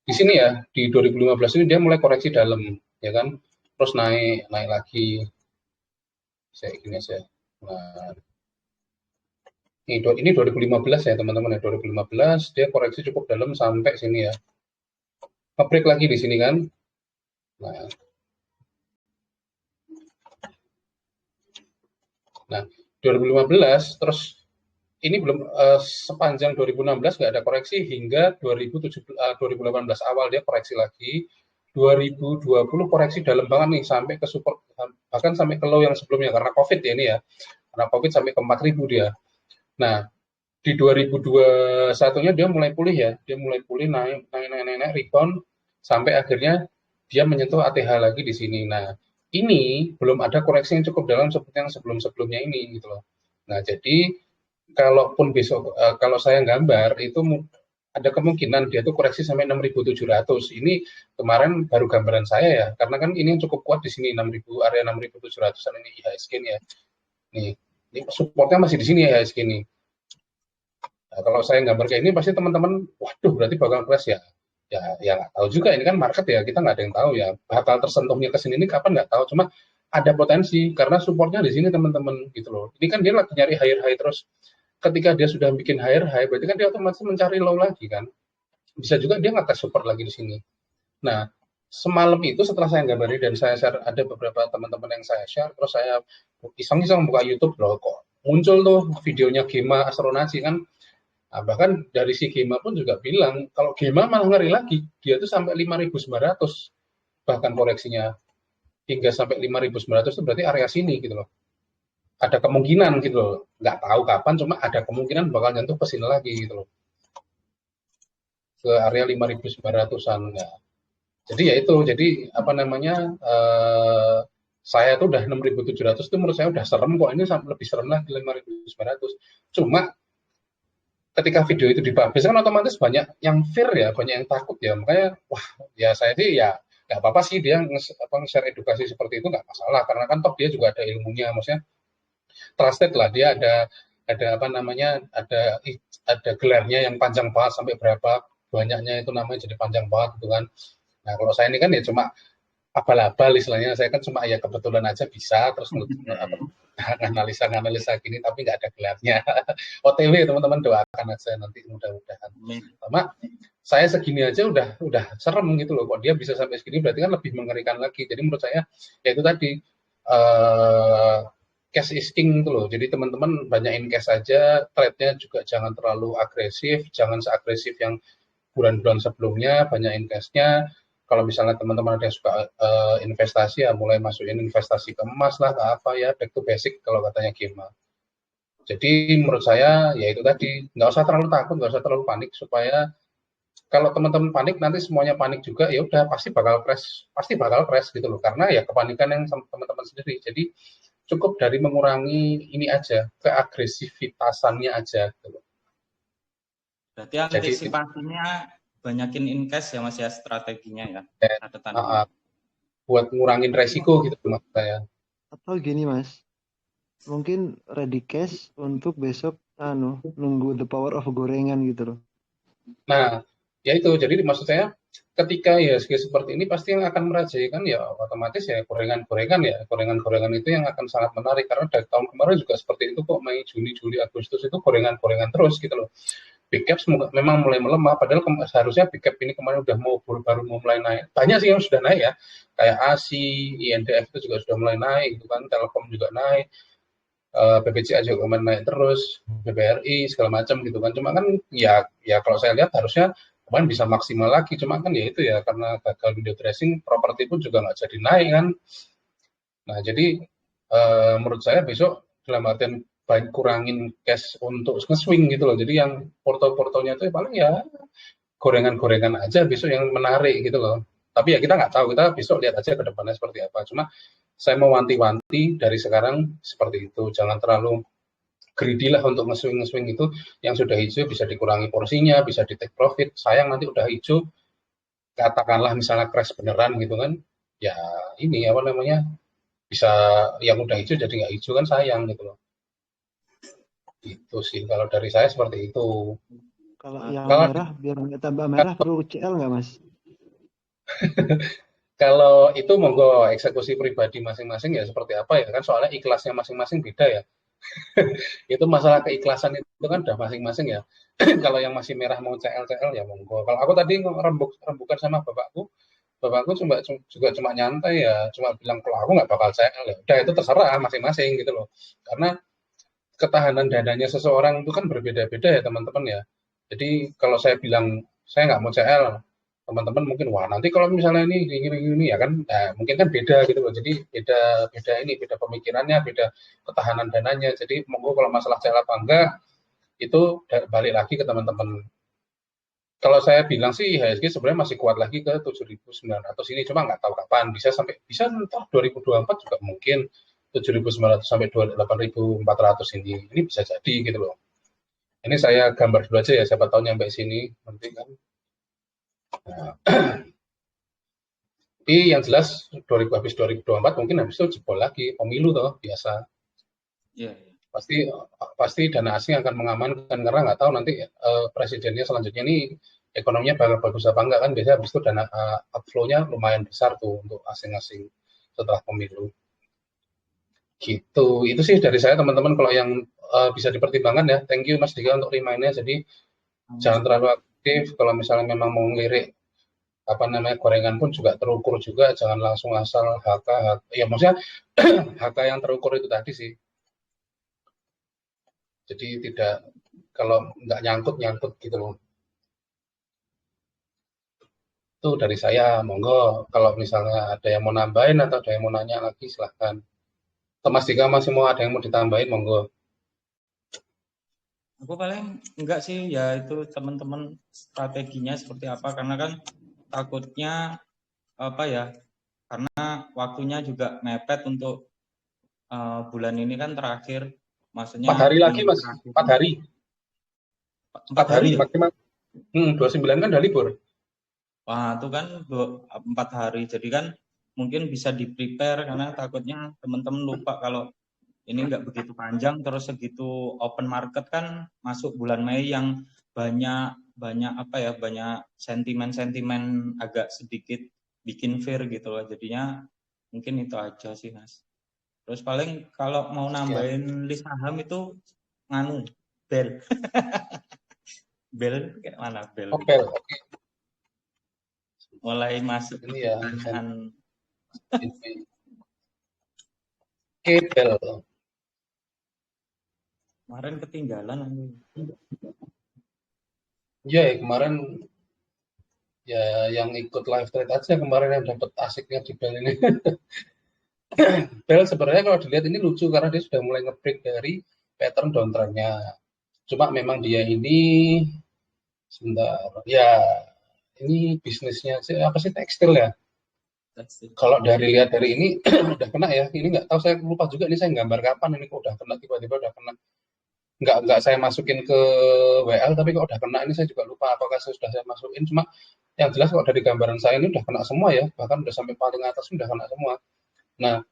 A: di sini ya di 2015 ini dia mulai koreksi dalam ya kan, terus naik lagi. Saya gini aja. Nah, ini 2015 ya teman-teman ya, 2015 dia koreksi cukup dalam sampai sini ya. Nge-break lagi di sini kan. Nah, 2015 terus ini belum sepanjang 2016 nggak ada koreksi hingga 2018 awal dia koreksi lagi. 2020 koreksi dalam banget nih sampai ke support, bahkan sampai ke low yang sebelumnya karena COVID ya ini ya. Karena COVID sampai ke 4.000 dia. Nah, di 2021-nya dia mulai pulih ya. Dia mulai pulih naik rebound sampai akhirnya dia menyentuh ATH lagi di sini. Nah, ini belum ada koreksi yang cukup dalam seperti yang sebelum-sebelumnya ini gitu loh. Nah, jadi kalaupun besok kalau saya gambar itu ada kemungkinan dia tuh koreksi sampai 6.700. Ini kemarin baru gambaran saya ya, karena kan ini yang cukup kuat di sini 6.000 area 6.700-an ini IHSG nih ya. Nih, ini supportnya masih di sini ya IHSG nih. Nah, kalau saya gambar kayak ini pasti teman-teman, waduh berarti bakal crash ya. Ya nggak tahu juga, ini kan market ya, kita nggak ada yang tahu ya. Bakal tersentuhnya ke sini ini kapan nggak tahu, cuma ada potensi karena supportnya di sini teman-teman gitu loh. Ini kan dia lagi nyari higher high terus. Ketika dia sudah bikin higher high, berarti kan dia otomatis mencari low lagi kan. Bisa juga dia nggak support lagi di sini. Nah, semalam itu setelah saya gambarin dan saya share, ada beberapa teman-teman yang saya share, terus saya iseng-iseng buka YouTube loh, kok muncul tuh videonya Gema Astronaci kan. Nah, bahkan dari si Gema pun juga bilang, kalau Gema malah ngeri lagi, dia tuh sampai 5.900 bahkan koreksinya hingga sampai 5.900 itu berarti area sini gitu loh. Ada kemungkinan gitu loh, nggak tahu kapan, cuma ada kemungkinan bakal nyentuh ke sini lagi gitu loh, ke area 5.900-an. Ya. Jadi ya itu, jadi apa namanya, saya tuh udah 6.700 itu menurut saya udah serem kok, ini lebih serem lagi 5.900. Cuma ketika video itu dipublish kan otomatis banyak yang fear ya, banyak yang takut ya, makanya wah ya saya sih ya nggak apa-apa sih dia nge-share edukasi seperti itu nggak masalah, karena kan toh dia juga ada ilmunya, maksudnya trusted lah, dia ada apa namanya, ada gelarnya yang panjang banget sampai berapa banyaknya itu namanya, jadi panjang banget gitu kan. Nah kalau saya ini kan ya cuma abal-abal istilahnya, saya kan cuma ya kebetulan aja bisa terus analisa gini tapi nggak ada gelarnya. OTW teman-teman doakan aja nanti mudah-mudahan. Sama saya segini aja udah serem gitu loh, kok dia bisa sampai segini berarti kan lebih mengerikan lagi. Jadi menurut saya ya itu tadi, cash is king gitu loh. Jadi teman-teman banyakin cash aja, trade-nya juga jangan terlalu agresif, jangan seagresif yang bulan-bulan sebelumnya, banyakin cash-nya. Kalau misalnya teman-teman ada yang suka investasi ya mulai masukin investasi ke emas lah, ke apa ya, back to basic kalau katanya Gema. Jadi menurut saya ya itu tadi, nggak usah terlalu takut, nggak usah terlalu panik, supaya kalau teman-teman panik nanti semuanya panik juga, ya udah pasti bakal crash gitu loh, karena ya kepanikan yang teman-teman sendiri. Jadi cukup dari mengurangi ini aja, keagresifitasannya aja gitu loh.
C: Berarti antisipasinya banyakin in cash ya Mas ya, strateginya ya.
A: Buat ngurangin resiko gitu maksud saya.
B: Atau gini Mas, mungkin ready cash untuk besok nunggu the power of gorengan gitu loh.
A: Nah, ya itu, jadi maksud saya ketika IHSG seperti ini pasti yang akan merajai kan ya otomatis ya gorengan itu yang akan sangat menarik, karena dari tahun kemarin juga seperti itu kok, Mei, Juni, Juli, Agustus itu gorengan terus gitu loh. Big cap memang mulai melemah, padahal seharusnya big cap ini kemarin udah baru mau mulai naik. Banyak sih yang sudah naik ya, kayak ASI, INDF itu juga sudah mulai naik gitu kan, Telkom juga naik, BPJA juga kemarin naik terus, BBRI segala macam gitu kan. Cuma kan ya kalau saya lihat harusnya kemarin bisa maksimal lagi, cuma kan ya itu ya karena gagal window dressing, properti pun juga nggak jadi naik kan. Nah jadi menurut saya besok dalam artian kurangin cash untuk nge-swing gitu loh. Jadi yang porto-portonya itu paling ya gorengan-gorengan aja besok yang menarik gitu loh. Tapi ya kita nggak tahu, kita besok lihat aja ke depannya seperti apa. Cuma saya mau wanti-wanti dari sekarang seperti itu. Jangan terlalu greedy lah untuk nge-swing itu. Yang sudah hijau bisa dikurangi porsinya, bisa di take profit. Sayang nanti udah hijau, katakanlah misalnya crash beneran gitu kan. Ya ini apa namanya, bisa yang udah hijau jadi nggak hijau kan sayang gitu loh. Itu sih kalau dari saya seperti itu.
B: Kalau yang merah biar nggak tambah merah perlu CL nggak Mas?
A: Kalau itu monggo eksekusi pribadi masing-masing ya seperti apa ya kan soalnya ikhlasnya masing-masing beda ya. Itu masalah keikhlasan itu kan udah masing-masing ya. Kalau yang masih merah mau CL ya monggo. Kalau aku tadi rembukan sama bapakku juga cuma nyantai ya, cuma bilang kalau aku nggak bakal CL ya. Udah itu terserah masing-masing gitu loh. Karena ketahanan dananya seseorang itu kan berbeda-beda ya teman-teman ya. Jadi kalau saya bilang saya nggak mau CL, teman-teman mungkin wah nanti kalau misalnya ini ya kan, nah, mungkin kan beda gitu loh. Jadi beda pemikirannya, beda ketahanan dananya. Jadi monggo kalau masalah CL apa enggak itu balik lagi ke teman-teman. Kalau saya bilang sih IHSG sebenarnya masih kuat lagi ke 7.900 ini, cuma nggak tahu kapan bisa entah 2024 juga mungkin 7.900 sampai 8.400 ini bisa jadi gitu loh. Ini saya gambar dulu aja ya, siapa tahu nyampe sini nanti kan. Nah, tapi yang jelas habis 2024 mungkin habis itu jebol lagi pemilu toh biasa.
C: Iya.
A: Pasti dana asing akan mengamankan karena nggak tahu nanti presidennya selanjutnya ini ekonominya bakal bagus apa enggak kan biasanya habis itu dana outflow-nya lumayan besar tuh untuk asing-asing setelah pemilu. Gitu. Itu sih dari saya teman-teman kalau yang bisa dipertimbangkan ya. Thank you Mas Dika untuk remind-nya. Jadi jangan terlalu aktif kalau misalnya memang mau ngelirik apa namanya gorengan pun juga terukur juga, jangan langsung asal HK ya maksudnya HK yang terukur itu tadi sih. Jadi tidak kalau nggak nyangkut gitu loh. Itu dari saya, monggo. Kalau misalnya ada yang mau nambahin atau ada yang mau nanya lagi, silahkan. Mas Dika masih mau ada yang mau ditambahin, monggo.
C: Aku paling enggak sih, ya itu teman-teman strateginya seperti apa, karena kan takutnya apa ya, karena waktunya juga mepet untuk bulan ini kan terakhir, maksudnya
A: 4 hari lagi Mas, 4 hari. 4 hari
C: ya?
A: maksimal. 29 kan udah libur.
C: Wah, itu kan 4 hari. Jadi kan mungkin bisa di-prepare karena takutnya teman-teman lupa kalau ini nggak begitu panjang terus segitu open market kan masuk bulan Mei yang banyak apa ya, banyak sentimen agak sedikit bikin fear gitu loh. Jadinya mungkin itu aja sih Mas. Terus paling kalau mau nambahin list saham itu nganu bel. Bel kayak mana bel?
A: Oke.
C: Mulai masuk
A: ini ya. Bel.
C: Kemarin ketinggalan.
A: Ya, kemarin ya yang ikut live trade aja kemarin yang dapat asiknya di Bel ini. Bel sebenarnya kalau dilihat ini lucu karena dia sudah mulai nge-break dari pattern downtrend-nya. Cuma memang dia ini sebentar ya ini bisnisnya apa sih tekstil ya. Kalau lihat dari ini udah kena ya. Ini nggak tahu saya lupa juga ini saya gambar kapan ini kok udah kena tiba-tiba udah kena. Nggak saya masukin ke WL tapi kok udah kena ini saya juga lupa apakah sudah saya masukin cuma yang jelas kalau dari gambaran saya ini udah kena semua ya bahkan udah sampai paling atas udah kena semua. Nah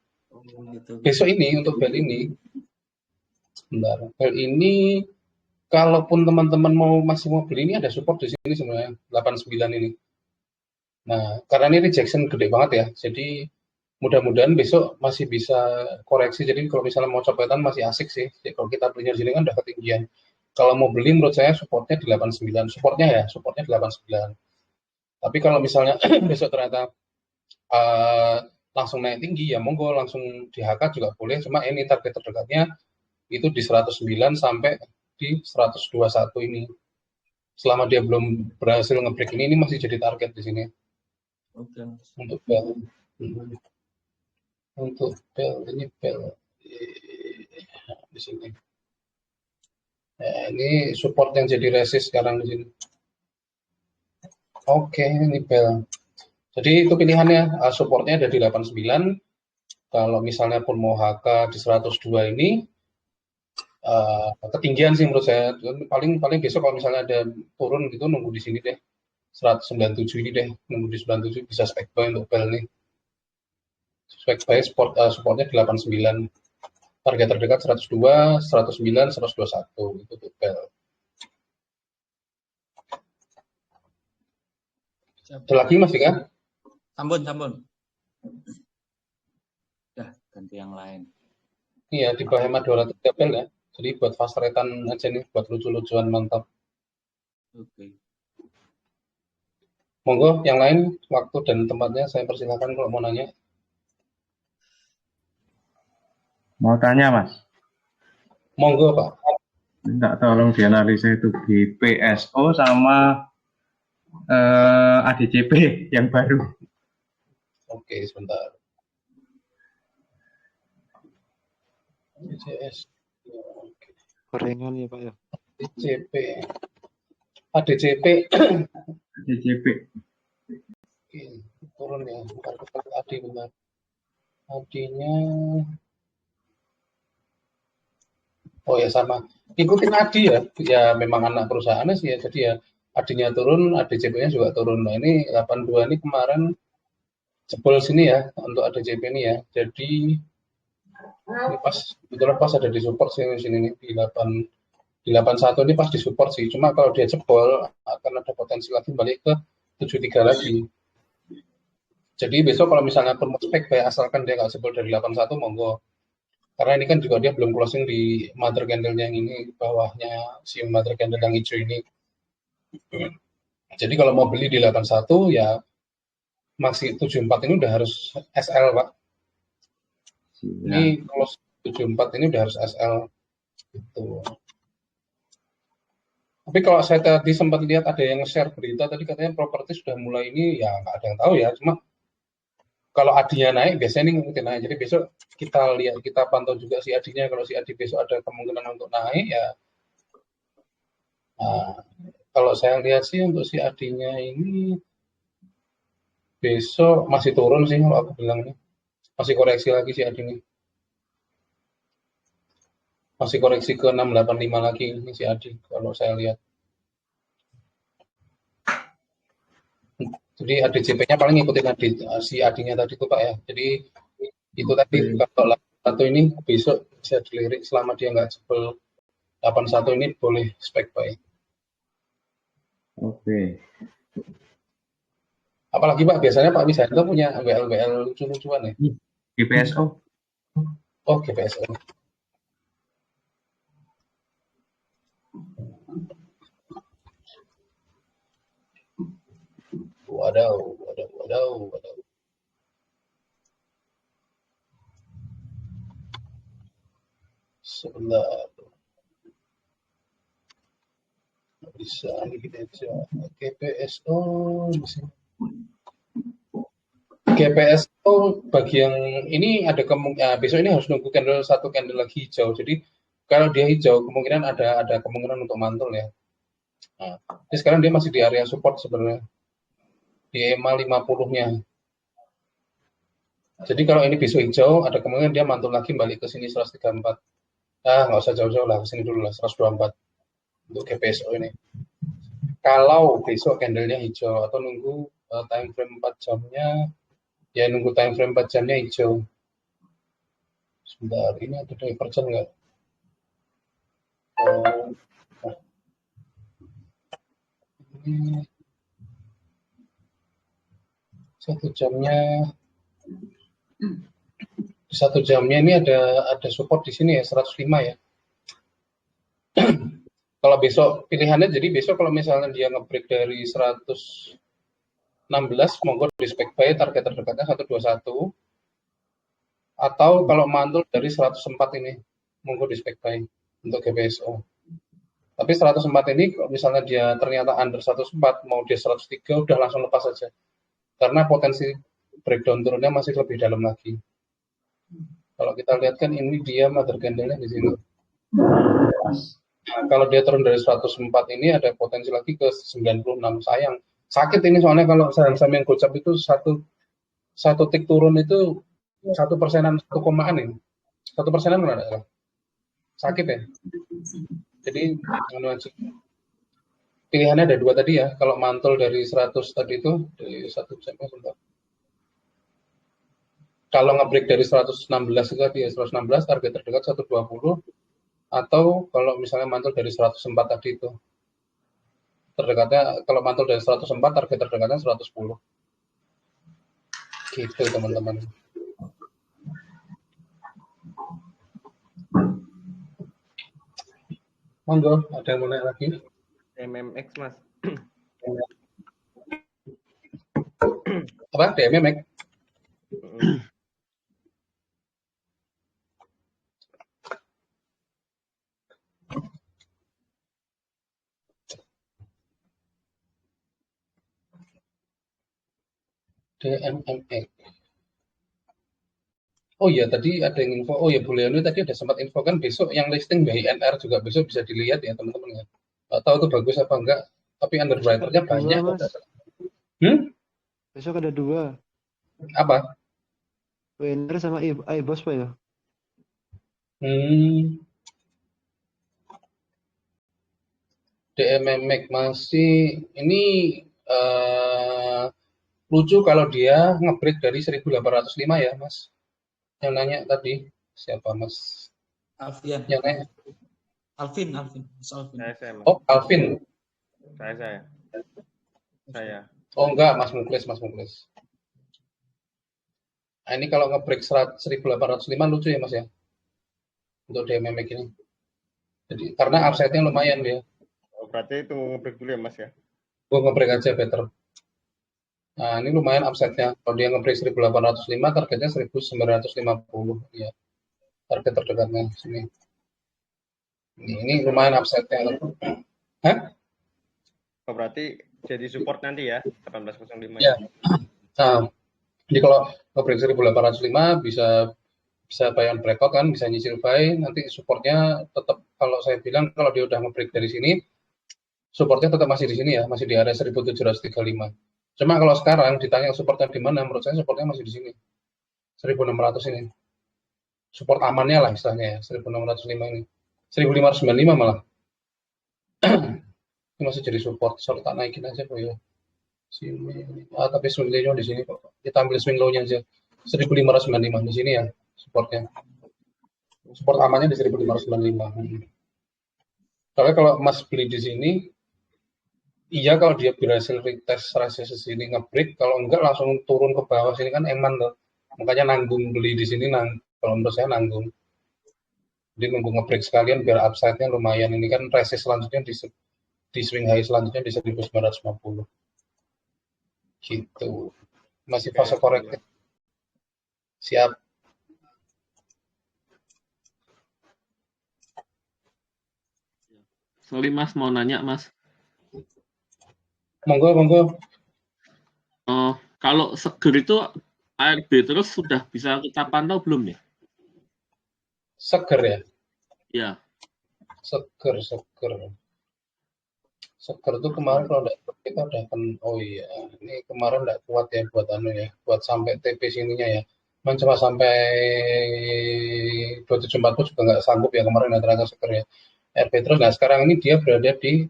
A: besok ini untuk bel ini bentar, bel ini kalaupun teman-teman masih mau beli ini ada support di sini sebenarnya 89 ini. Nah karena ini rejection gede banget ya jadi mudah-mudahan besok masih bisa koreksi. Jadi kalau misalnya mau copetan masih asik sih. Jadi kalau kita belinya di sini kan udah ketinggian. Kalau mau beli menurut saya supportnya di 89. Supportnya 89. Tapi kalau misalnya besok ternyata langsung naik tinggi ya monggo langsung di HK juga boleh. Cuma ini target terdekatnya itu di 109 sampai di 121 ini. Selama dia belum berhasil nge-break ini masih jadi target di sini.
C: Oke.
A: Untuk bel. Untuk bel ini bel di sini. Nah, ini support yang jadi resist sekarang di sini. Oke, ini bel. Jadi itu pilihannya, supportnya ada di 89. Kalau misalnya pun mau HK di 102 ini ketinggian sih menurut saya. Paling besok kalau misalnya ada turun gitu nunggu di sini deh. 197 ini deh, nunggu di 97 bisa spek buy untuk bel nih. Spek buy supportnya di 89. Target terdekat 102, 109, 121 itu untuk bel. Ada lagi Mas Dika?
C: Sampun. untuk yang lain.
A: Iya, di bawah hemat 200 gabel ya. Jadi buat fast rate-an aja nih, buat lucu-lucuan mantap.
C: Oke.
A: Monggo, yang lain waktu dan tempatnya saya persilakan kalau mau nanya.
D: Mau tanya, Mas?
A: Monggo, Pak.
D: Minta tolong dianalisa itu GPSO sama ADCP yang baru.
A: Oke, sebentar. DCS. Oke.
B: Gorengan ya Pak ya.
A: ADCP. ADCP.
D: ADCP.
A: Oke, turun ya. Bentar, AD bentar. AD-nya. Oh ya sama. Ikutin AD ya. Ya memang anak perusahaannya sih ya. Jadi ya AD-nya turun, ADCP-nya juga turun. Nah ini 82 ini kemarin jebol sini ya untuk ADCP ini ya. Jadi ini pas kebetulan pas ada di support sini nih di 81 ini pas di support sih. Cuma kalau dia jebol akan ada potensi lagi balik ke 73 lagi. Jadi besok kalau misalnya pun spek kayak asalkan dia nggak jebol dari 81 monggo. Karena ini kan juga dia belum closing di mother candle-nya yang ini bawahnya si mother candle yang hijau ini. Jadi kalau mau beli di 81 ya masih 74 ini udah harus SL Pak. Ini close 74 ini udah harus SL gitu. Tapi kalau saya tadi sempat lihat ada yang share berita tadi katanya properti sudah mulai ini ya nggak ada yang tahu ya. Cuma kalau adinya naik biasanya ini ngikutin naik. Jadi besok kita lihat kita pantau juga si adinya. Kalau si adi besok ada kemungkinan untuk naik ya. Nah, kalau saya lihat sih untuk si adinya ini besok masih turun sih kalau aku bilang nih. Masih koreksi lagi si adi ini. Masih koreksi ke 685 lagi ini si adi kalau saya lihat. Jadi ADCP-nya paling ngikutin si adinya tadi tuh Pak ya. Jadi itu tadi kalau 81 ini besok bisa dilirik selama dia nggak jebol 81 ini boleh spek buy.
D: Oke.
A: Apalagi Pak biasanya Pak Wisanto punya WL lucu-lucuan ya.
D: GPSO.
A: Oh GPSO. Wadaw. Sebentar. Bisa gini aja. GPSO. GPSO bagi yang ini ada kemungkinan besok ini harus nunggu satu candle lagi hijau. Jadi kalau dia hijau kemungkinan ada kemungkinan untuk mantul ya. Nah, sekarang dia masih di area support sebenarnya. Di EMA 50-nya. Jadi kalau ini besok hijau, ada kemungkinan dia mantul lagi balik ke sini 134. Nggak usah jauh-jauh lah, ke sini dulu lah, 124 untuk GPSO ini. Kalau besok candlenya hijau atau nunggu time frame 4 jamnya, ya nunggu time frame 4 jamnya hijau. Sebentar, ini ada divergent nggak? Ini 1 jamnya ini ada support di sini ya 105 ya. Kalau besok pilihannya jadi besok kalau misalnya dia nge-break dari 116 monggo di spek buy target terdekatnya 121 atau kalau mantul dari 104 ini monggo di spek buy untuk GPSO. Tapi 104 ini kalau misalnya dia ternyata under 104 mau dia 103 udah langsung lepas saja. Karena potensi breakdown turunnya masih lebih dalam lagi. Kalau kita lihat kan ini dia mother candle-nya di sini. Nah, kalau dia turun dari 104 ini ada potensi lagi ke 96. Sayang. Sakit ini soalnya kalau saham-saham yang gocap itu satu tick turun itu 1%-an 1,an ini. 1%-an mana ada? Sakit ya. Jadi pilihannya ada dua tadi ya. Kalau mantul dari 100 tadi itu dari 1 jamnya sebentar. Kalau nge-break dari 116 itu tadi ya 116 target terdekat 120 atau kalau misalnya mantul dari 104 tadi itu terdekatnya kalau mantul dari 104 target terdekatnya 110 gitu teman-teman. Monggo, ada yang mau naik lagi?
E: MMX Mas.
A: Apa? DMMX? DMMX. Oh iya, tadi ada yang info. Oh ya, Bu Leoni tadi ada sempat info kan besok yang listing BINR juga besok bisa dilihat ya teman-teman ya. Nggak tahu itu bagus apa enggak, tapi underwriter-nya banyak.
B: Mas. Besok ada 2.
A: Apa?
B: WNR sama iBoss Pak ya?
A: DMMX masih ini lucu kalau dia nge-break dari 1805 ya, Mas. Yang nanya tadi siapa, Mas?
C: Alfian.
A: Yang nanya.
C: Alvin. Mas Alvin.
E: Saya, Mas.
A: Oh, Alvin.
E: Saya.
A: Oh enggak, Mas Muklis. Nah, ini kalau nge-break 1805 lucu ya, Mas ya. Untuk DMMX ini. Jadi karena upside-nya lumayan dia.
E: Oh, berarti itu nge-break dulu ya, Mas ya?
A: Gue nge-break aja better. Nah, ini lumayan upside-nya. Kalau dia nge-break 1805, targetnya 1950 ya. Target terdekatnya sini. Ini lumayan upside-nya. Hah?
E: Oh, berarti jadi support nanti ya 1805
A: ya. Nah, jadi kalau nge-break 1805 bisa buy on breakout kan, bisa nyicil buy. Nanti supportnya tetap, kalau saya bilang kalau dia udah nge-break dari sini, supportnya tetap masih di sini ya, masih di area 1735. Cuma kalau sekarang ditanya supportnya di mana, menurut saya supportnya masih di sini, 1600 ini. Support amannya lah istilahnya ya, 1605 ini. 1595 malah. Ini masih jadi support, soal tak naikin aja kok ya. Sini. Tapi swing low-nya di sini kok. Kita ambil swing low-nya aja. 1595 di sini ya supportnya. Support amannya di 1595. Soalnya kalau Mas beli di sini, iya kalau dia berhasil retest resistance sini nge-break, kalau enggak langsung turun ke bawah sini kan eman tuh. Makanya nanggung beli di sini, kalau menurut saya nanggung. Jadi nunggu nge-break sekalian biar upside-nya lumayan. Ini kan resist selanjutnya di swing high selanjutnya di 1950. Gitu. Masih fase korektif. Siap.
F: Sorry Mas, mau nanya Mas.
A: Monggo.
F: Kalau seger itu ARB terus sudah bisa kita pantau belum ya?
A: Seger ya?
F: Ya.
A: Seger. Seger itu kemarin kalau kita udah kan, oh iya, ini kemarin enggak kuat ya buat sampai TP sininya ya. Mencoba sampai 2740 juga nggak sanggup ya kemarin ternyata seger ya. RB terus. Nah sekarang ini dia berada di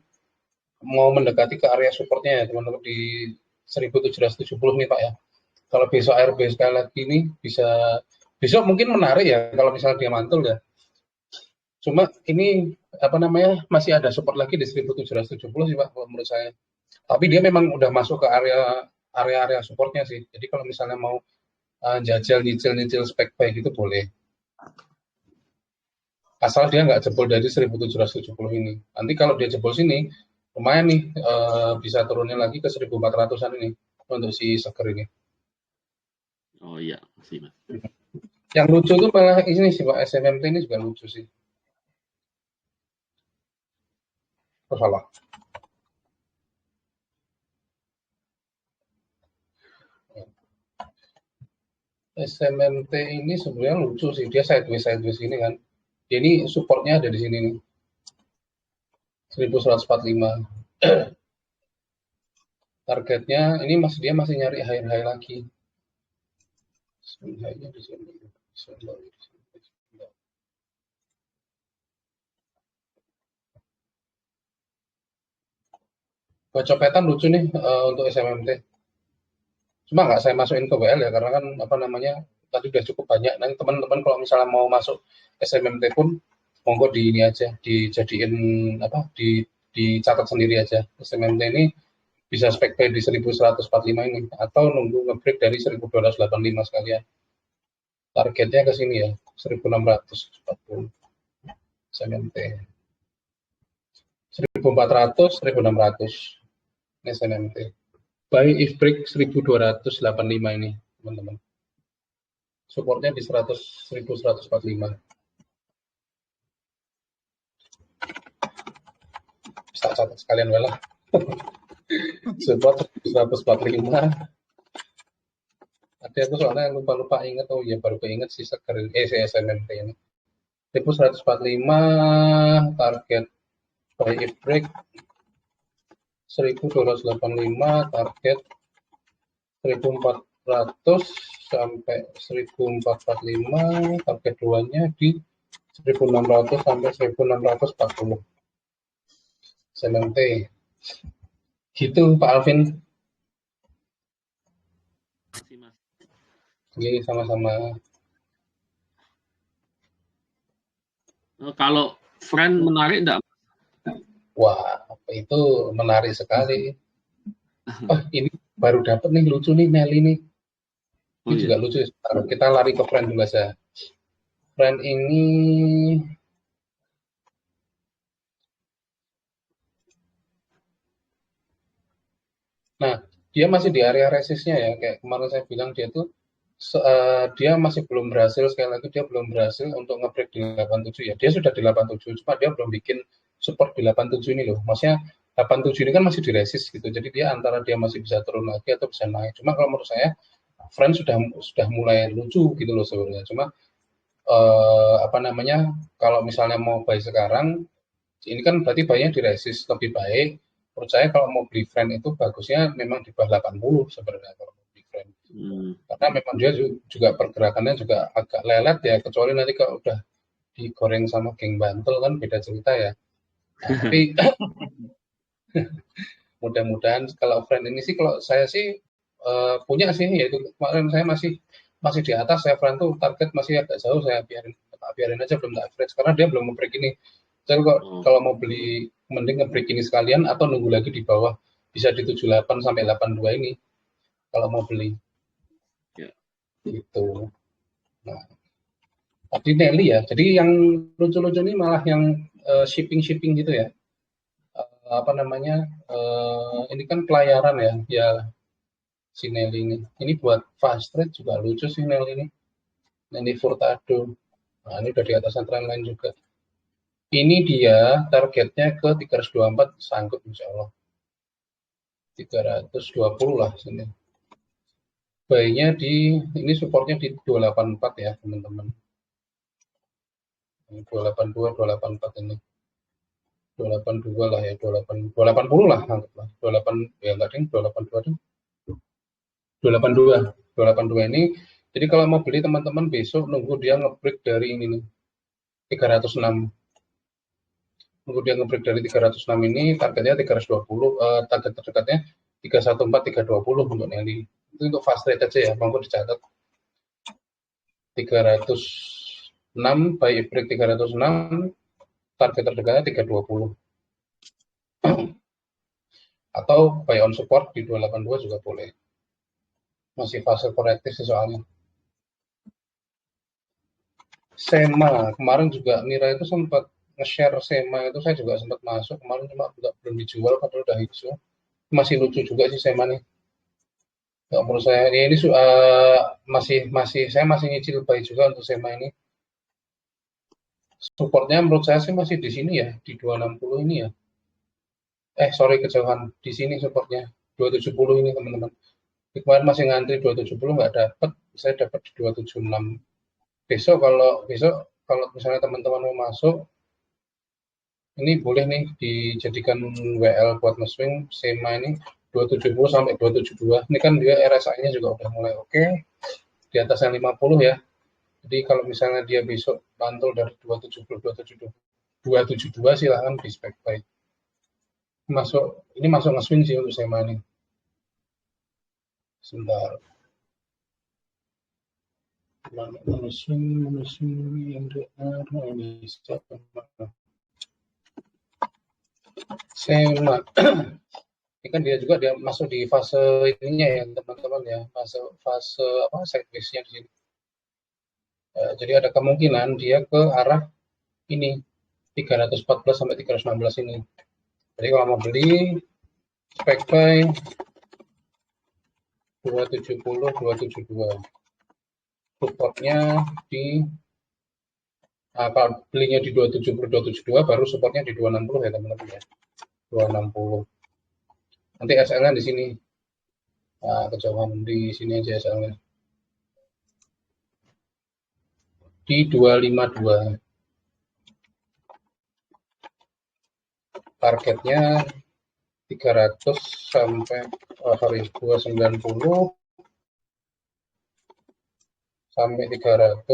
A: mau mendekati ke area supportnya ya teman-teman di 1770 nih Pak ya. Kalau besok RB sekali lagi ini bisa, besok mungkin menarik ya kalau misalnya dia mantul ya. Cuma ini masih ada support lagi di 1770 sih Pak menurut saya. Tapi dia memang udah masuk ke area supportnya sih. Jadi kalau misalnya mau jajal nyicil spek buy gitu boleh. Asal dia nggak jebol dari 1770 ini. Nanti kalau dia jebol sini, lumayan nih bisa turunnya lagi ke 1400-an ini untuk si seger ini.
F: Oh iya, masih Mas.
A: Yang lucu tuh malah ini sih Pak, SMMT ini juga lucu sih. Salah. SMMT ini sebenarnya lucu sih, dia sideways ini kan. Dia ini supportnya ada di sini nih. 1145. Targetnya ini dia masih nyari high lagi. High-nya di sini. Copetan lucu nih untuk SMMT. Cuma nggak saya masukin ke WL ya karena kan tadi udah cukup banyak. Nanti teman-teman kalau misalnya mau masuk SMMT pun monggo di ini aja, dijadiin dicatat sendiri aja. SMMT ini bisa spek buy di 1145 ini atau nunggu nge-break dari 1285 sekalian. Targetnya ke sini ya, 1640 SMMT. 1400, 1600 ini SMMT. Buy if break 1285 ini teman-teman. Supportnya di 1145. Bisa catat sekalian lah. Support 145. Tadi aku soalnya lupa ingat, oh ya baru keinget si seger SMMT ini. 1145 target buy if break 1285, target 1400 sampai 1445, target 2-nya di 1600 sampai 1640 SMMT. Gitu Pak Alvin. Ini sama-sama.
F: Kalau friend menarik enggak?
A: Wah, itu menarik sekali. Ini baru dapat nih, lucu nih Nelly nih. Ini juga lucu. Kita lari ke friend dulu saja. Friend ini dia masih di area resistnya ya, kayak kemarin saya bilang dia tuh dia masih belum berhasil, sekali lagi dia belum berhasil untuk nge-break di 87 ya. Dia sudah di 87, cuma dia belum bikin support di 87 ini loh. Maksudnya 87 ini kan masih di resist gitu. Jadi dia antara dia masih bisa turun lagi atau bisa naik. Cuma kalau menurut saya Friend sudah mulai lucu gitu loh sebenarnya. Cuma kalau misalnya mau buy sekarang, ini kan berarti buy-nya di resist lebih baik. Menurut saya kalau mau beli Friend itu bagusnya memang di bawah 80 sebenarnya kalau mau beli Friend. Karena memang dia juga pergerakannya juga agak lelet ya, kecuali nanti kalau udah digoreng sama geng Bantul kan beda cerita ya. Tapi mudah-mudahan kalau Friend ini sih, kalau saya sih punya sih, yaitu kemarin saya masih di atas. Saya Friend tuh target masih agak jauh, saya biarin aja, belum tak average karena dia belum nge-break ini. Jadi kalau mau beli mending nge-break ini sekalian atau nunggu lagi di bawah, bisa di 78 sampai 82 ini kalau mau beli. Gitu. Nah, tadi Nelly ya. Jadi yang lucu-lucu ini malah yang shipping gitu ya. Ini kan pelayaran ya. Ya si Nelly ini. Ini buat fast trade juga lucu sih Nelly ini. Nelly Furtado. Nah, ini udah di atasan trendline juga. Ini dia targetnya ke 324 sanggup insya Allah. 320 lah sini. Buy-nya ini supportnya di 284 ya teman-teman. 282, 284 ini. 282 lah ya, 280 lah anggaplah. 28 ya enggak ding, 282 ding. 282 ini. Jadi kalau mau beli teman-teman besok nunggu dia nge-break dari ini nih. 306. Nunggu dia nge-break dari 306 ini, targetnya 320, target terdekatnya 314, 320 untuk Nelly. Itu untuk fast trade aja ya, monggo dicatat. 306, buy break 306, target terdekatnya 320. Atau buy on support di 282 juga boleh. Masih fase korektif sih soalnya. Sema, kemarin juga Mira itu sempat nge-share Sema itu, saya juga sempat masuk kemarin, cuma belum dijual padahal udah hijau. Masih lucu juga sih Sema nih. Ya, menurut saya ini saya masih nyicil buy juga untuk Sema ini. Supportnya menurut saya sih masih di sini ya, di 260 ini ya. Kejauhan. Di sini supportnya 270 ini teman-teman. Kemarin masih ngantri 270 nggak dapat, saya dapat di 276. Besok kalau misalnya teman-teman mau masuk, ini boleh nih dijadikan WL buat nge-swing Sema ini 270 sampai 272. Ini kan dia RSI-nya juga udah mulai oke. Di atasnya 50 ya. Jadi kalau misalnya dia besok mantul dari 272 silahkan di spec buy. Ini masuk nge-swing sih untuk Sema ini. Sebentar. Swing yang Sema. Ini kan dia masuk di fase ininya ya teman-teman ya, fase sideways-nya di sini. Jadi ada kemungkinan dia ke arah ini 314 sampai 316 ini. Jadi kalau mau beli spek buy 270 272. Supportnya di kalau belinya di 270 272 baru supportnya di 260 ya teman-teman ya. 260. Nanti SL-nya di sini. Nah, kejauhan di sini aja SL-nya. Di 252. Targetnya 300 sampai 290 sampai 300,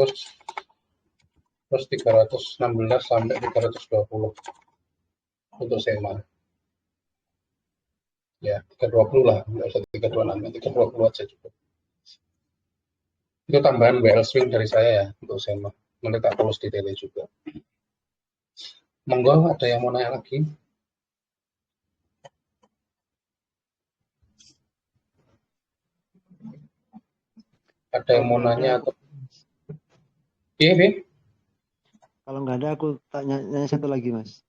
A: terus 316 sampai 320 untuk SEMA. Ya, 320 lah, nggak usah 326, 320 aja cukup. Itu tambahan WL swing dari saya ya untuk SEMA. Nanti tak post detailnya juga. Monggo, ada yang mau nanya lagi? Ada yang mau nanya atau? Iya, Bin?
B: Kalau nggak ada aku tanya satu lagi Mas.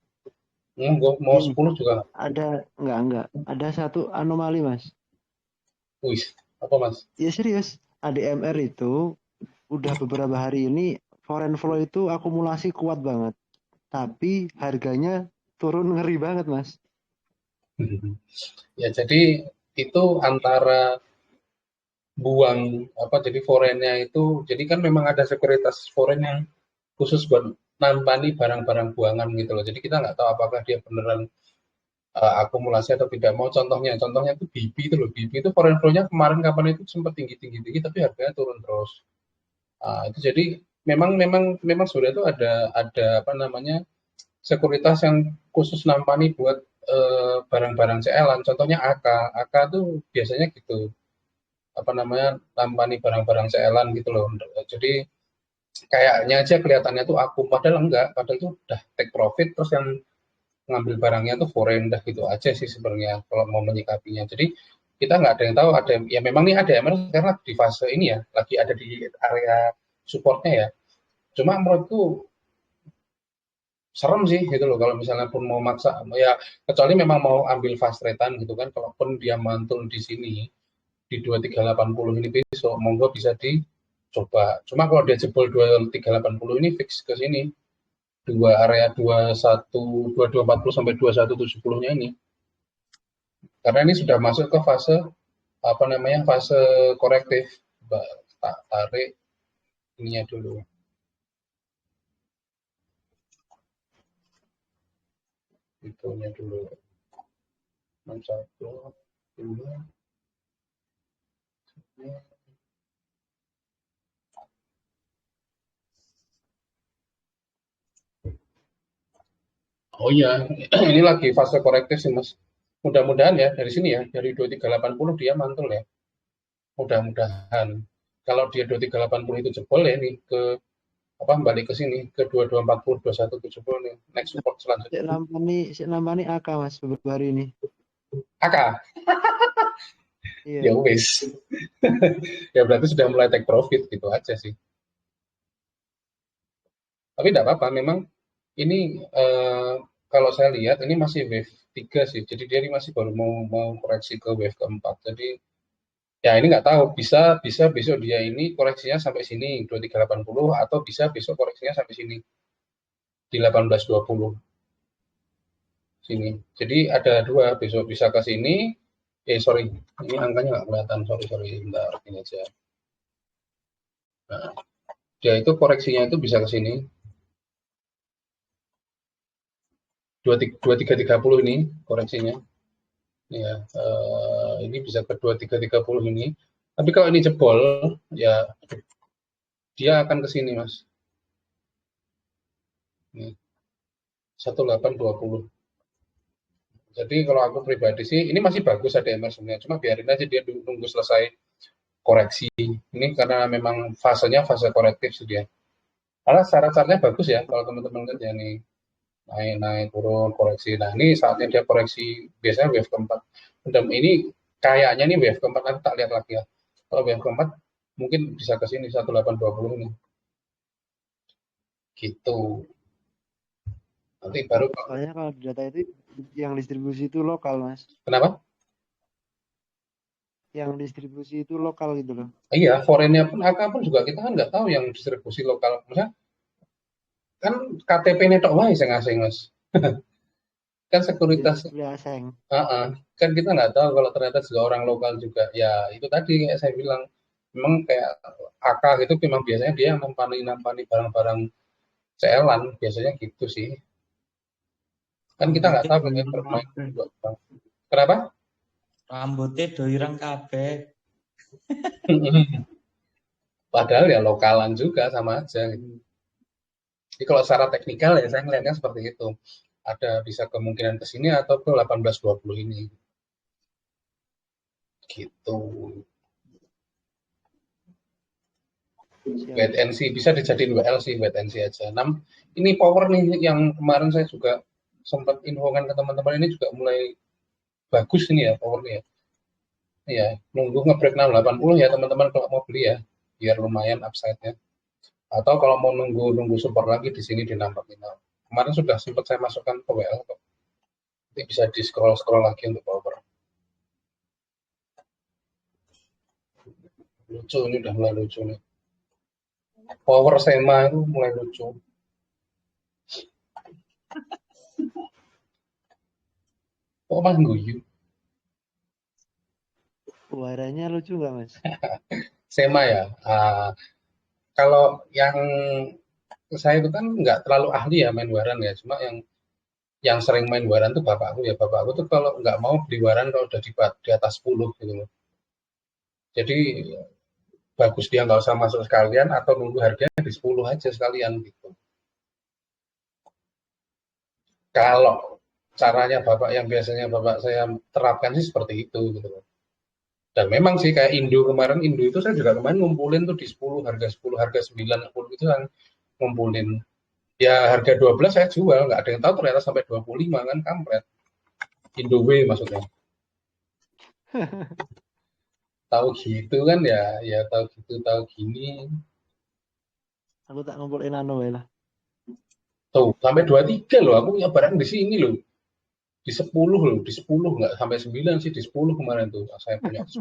A: Monggo, mau
B: Ini
A: 10 juga.
B: ada enggak. Ada satu anomali Mas.
A: Wih, apa Mas?
B: Ya serius. ADMR itu udah beberapa hari ini foreign flow itu akumulasi kuat banget. Tapi harganya turun ngeri banget Mas.
A: Ya, jadi itu antara buang jadi foreign-nya itu, jadi kan memang ada sekuritas foreign yang khusus buat nampani barang-barang buangan gitu loh. Jadi kita nggak tahu apakah dia beneran akumulasi atau tidak. Mau contohnya itu BB itu loh. BB itu foreign flow-nya kemarin kapan itu sempat tinggi tapi harganya turun terus. Itu jadi memang sudah itu ada sekuritas yang khusus nampani buat barang-barang CL-an. Contohnya AK tuh biasanya gitu. Nampani barang-barang CL-an gitu loh. Jadi kayaknya aja kelihatannya tuh akum, padahal enggak, padahal itu udah take profit, terus yang ngambil barangnya tuh foreign, dah gitu aja sih sebenarnya kalau mau menyikapinya. Jadi kita nggak ada yang tahu, ya memang nih ada yang karena di fase ini ya, lagi ada di area supportnya ya. Cuma menurutku serem sih gitu loh kalau misalnya pun mau maksa, ya kecuali memang mau ambil fast rate-an gitu kan, kalaupun dia mantul di sini di 2380 ini besok, monggo bisa dicoba. Cuma kalau dia jebol 2380 ini fix ke sini. Area 2240 sampai 2170-nya ini. Karena ini sudah masuk ke fase fase korektif. Tak tarik ininya dulu. Itunya dulu. 61 2 Oh iya, ini lagi fase korektif sih Mas. Mudah-mudahan ya dari sini ya, dari 2380 dia mantul ya. Mudah-mudahan. Kalau dia 2380 itu jebol ya nih ke balik ke sini ke 2240 2170 nih, next support selanjutnya.
B: Si nampani AK Mas beberapa hari ini.
A: AK.
B: Iya.
A: Ya wis. Ya berarti sudah mulai take profit gitu aja sih. Tapi tidak apa-apa, memang ini kalau saya lihat ini masih wave 3 sih. Jadi dia ini masih baru mau koreksi ke wave keempat. Jadi ya ini nggak tahu, bisa besok dia ini koreksinya sampai sini 2380 atau bisa besok koreksinya sampai sini di 1820 sini. Jadi ada dua, besok bisa ke sini. Sorry, ini angkanya nggak kelihatan. Sorry, bentar, ini aja. Nah, dia itu koreksinya itu bisa ke sini. 2330 ini koreksinya. Ya, ini bisa ke 2330 ini. Tapi kalau ini jebol, ya dia akan ke sini, Mas. Nih, 1820. Jadi kalau aku pribadi sih, ini masih bagus ADMR sebenarnya. Cuma biarin aja dia nunggu selesai koreksi. Ini karena memang fasenya fase korektif sih dia. Karena syarat-syaratnya bagus ya, kalau teman-teman lihat ya nih. Naik, turun, koreksi. Nah, ini saatnya dia koreksi, biasanya wave keempat. Dan ini kayaknya nih wave keempat, nanti tak lihat lagi ya. Kalau wave keempat, mungkin bisa ke sini, 1820 ini. Gitu. Nanti baru
B: soalnya kalau di data itu yang distribusi itu lokal, Mas.
A: Kenapa?
B: Yang distribusi itu lokal gitu loh.
A: Iya, foreignnya pun AK pun juga kita kan nggak tahu yang distribusi lokal. Maksudnya kan KTP-nya tok wae sing asing, Mas. Kan sekuritas,
B: Distribusi asing.
A: kan kita nggak tahu kalau ternyata juga orang lokal juga. Ya itu tadi kayak saya bilang, memang kayak AK gitu memang biasanya dia yang nampani barang-barang CL-an, biasanya gitu sih. Kan kita nggak tahu kayak bermain juga. Kenapa?
C: Rambutnya doirang kabeh.
A: Padahal ya lokalan juga sama aja gitu. Jadi kalau secara teknikal ya saya melihatnya seperti itu. Ada bisa kemungkinan ke sini atau ke 1820 ini. Gitu.
B: Siap.
A: Wait and see bisa dijadiin WL sih, wait and see aja. Ini power nih yang kemarin saya juga sempat infokan ke teman-teman, ini juga mulai bagus ini ya powernya ya. Iya, nunggu nge-break 680 ya teman-teman kalau mau beli ya, biar lumayan upside-nya. Atau kalau mau nunggu support lagi di sini di 645. Kemarin sudah sempat saya masukkan ke WL kok. Nanti bisa di scroll lagi untuk power. Lucu, ini udah mulai lucu nih. Power SEMA itu mulai lucu. Kok malah guyu?
B: Warnanya lucu nggak, Mas?
A: SEMA ya. Kalau yang saya itu kan nggak terlalu ahli ya main waran ya, cuma yang sering main waran tuh bapakku ya. Bapakku tuh kalau nggak mau beli waran kalau udah di atas 10 gitu loh. Jadi bagus dia nggak usah masuk sekalian atau nunggu harganya di 10 aja sekalian gitu. Kalau caranya bapak yang biasanya bapak saya terapkan sih seperti itu gitu loh. Dan memang sih kayak Indo kemarin, Indo itu saya juga kemarin ngumpulin tuh di 10, harga 9, 10 itu kan ngumpulin. Ya harga 12 saya jual, nggak ada yang tahu ternyata sampai 25 kan, kampret. Indo W maksudnya. Tahu gitu kan ya tahu gitu, tahu gini.
B: Aku tak ngumpulin anu lah.
A: Tuh, sampai 23 loh, aku punya barang di sini loh. Di 10 loh, di 10 nggak sampai 9 sih, di 10 kemarin tuh. Saya punya 10.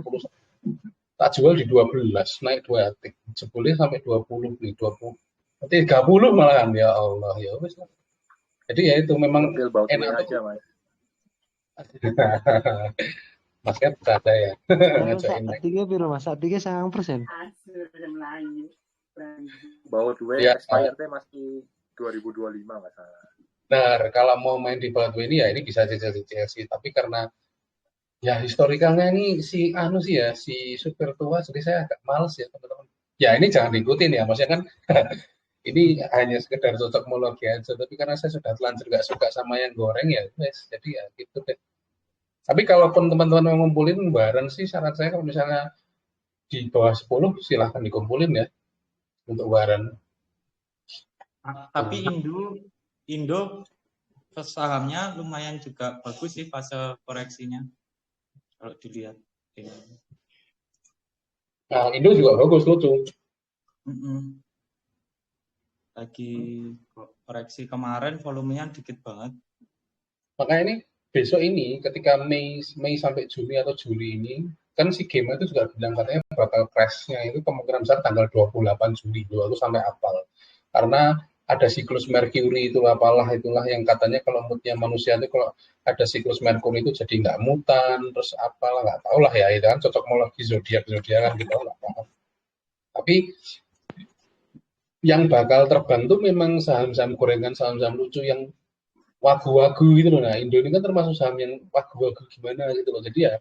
A: Tak jual di 12, naik 2 tik. Jebulnya sampai 20 nih, 20. Nanti 30 malahan, ya Allah, ya wes. Jadi ya itu memang
G: Ngambil baut
A: enak tuh.
G: aja, Mas.
A: Masnya bercanda ya. Ngajakin naik.
B: Saat 3 piro, Mas? Saat 3 9%.
G: Baut W
A: Ya,
G: expirednya masih 2025 nggak salah.
A: benar, kalau mau main di Broadway ini ya ini bisa cicil-cicil sih. Tapi karena ya historikalnya ini si anu sih ya, si supir tua, jadi saya agak males ya teman-teman. Ya ini jangan diikutin ya, maksudnya kan ini hanya sekedar cocokmologi aja. Tapi karena saya sudah telanjur gak suka sama yang goreng ya, wes. Jadi ya gitu deh. Tapi kalaupun teman-teman mau ngumpulin bareng sih, saran saya kalau misalnya di bawah 10 silahkan dikumpulin ya untuk bareng.
C: Tapi Indo sahamnya lumayan juga bagus sih fase koreksinya kalau dilihat.
A: Nah, Indo juga bagus, lucu.
C: Lagi koreksi kemarin volumenya dikit banget.
A: Makanya ini besok ini ketika Mei sampai Juni atau Juli ini kan si game itu juga bilang katanya bakal crash-nya itu kemungkinan besar tanggal 28 Juli itu aku sampai apal. Karena ada siklus Mercury itulah yang katanya kalau moodnya manusia itu kalau ada siklus Mercury itu jadi nggak mutan terus apalah nggak tahu lah ya itu kan cocokmologi zodiak kan gitu nggak paham. Tapi yang bakal terbantu memang saham-saham gorengan, saham-saham lucu yang wagu-wagu gitu loh. Nah, Indo ini kan termasuk saham yang wagu-wagu gimana gitu loh. Jadi ya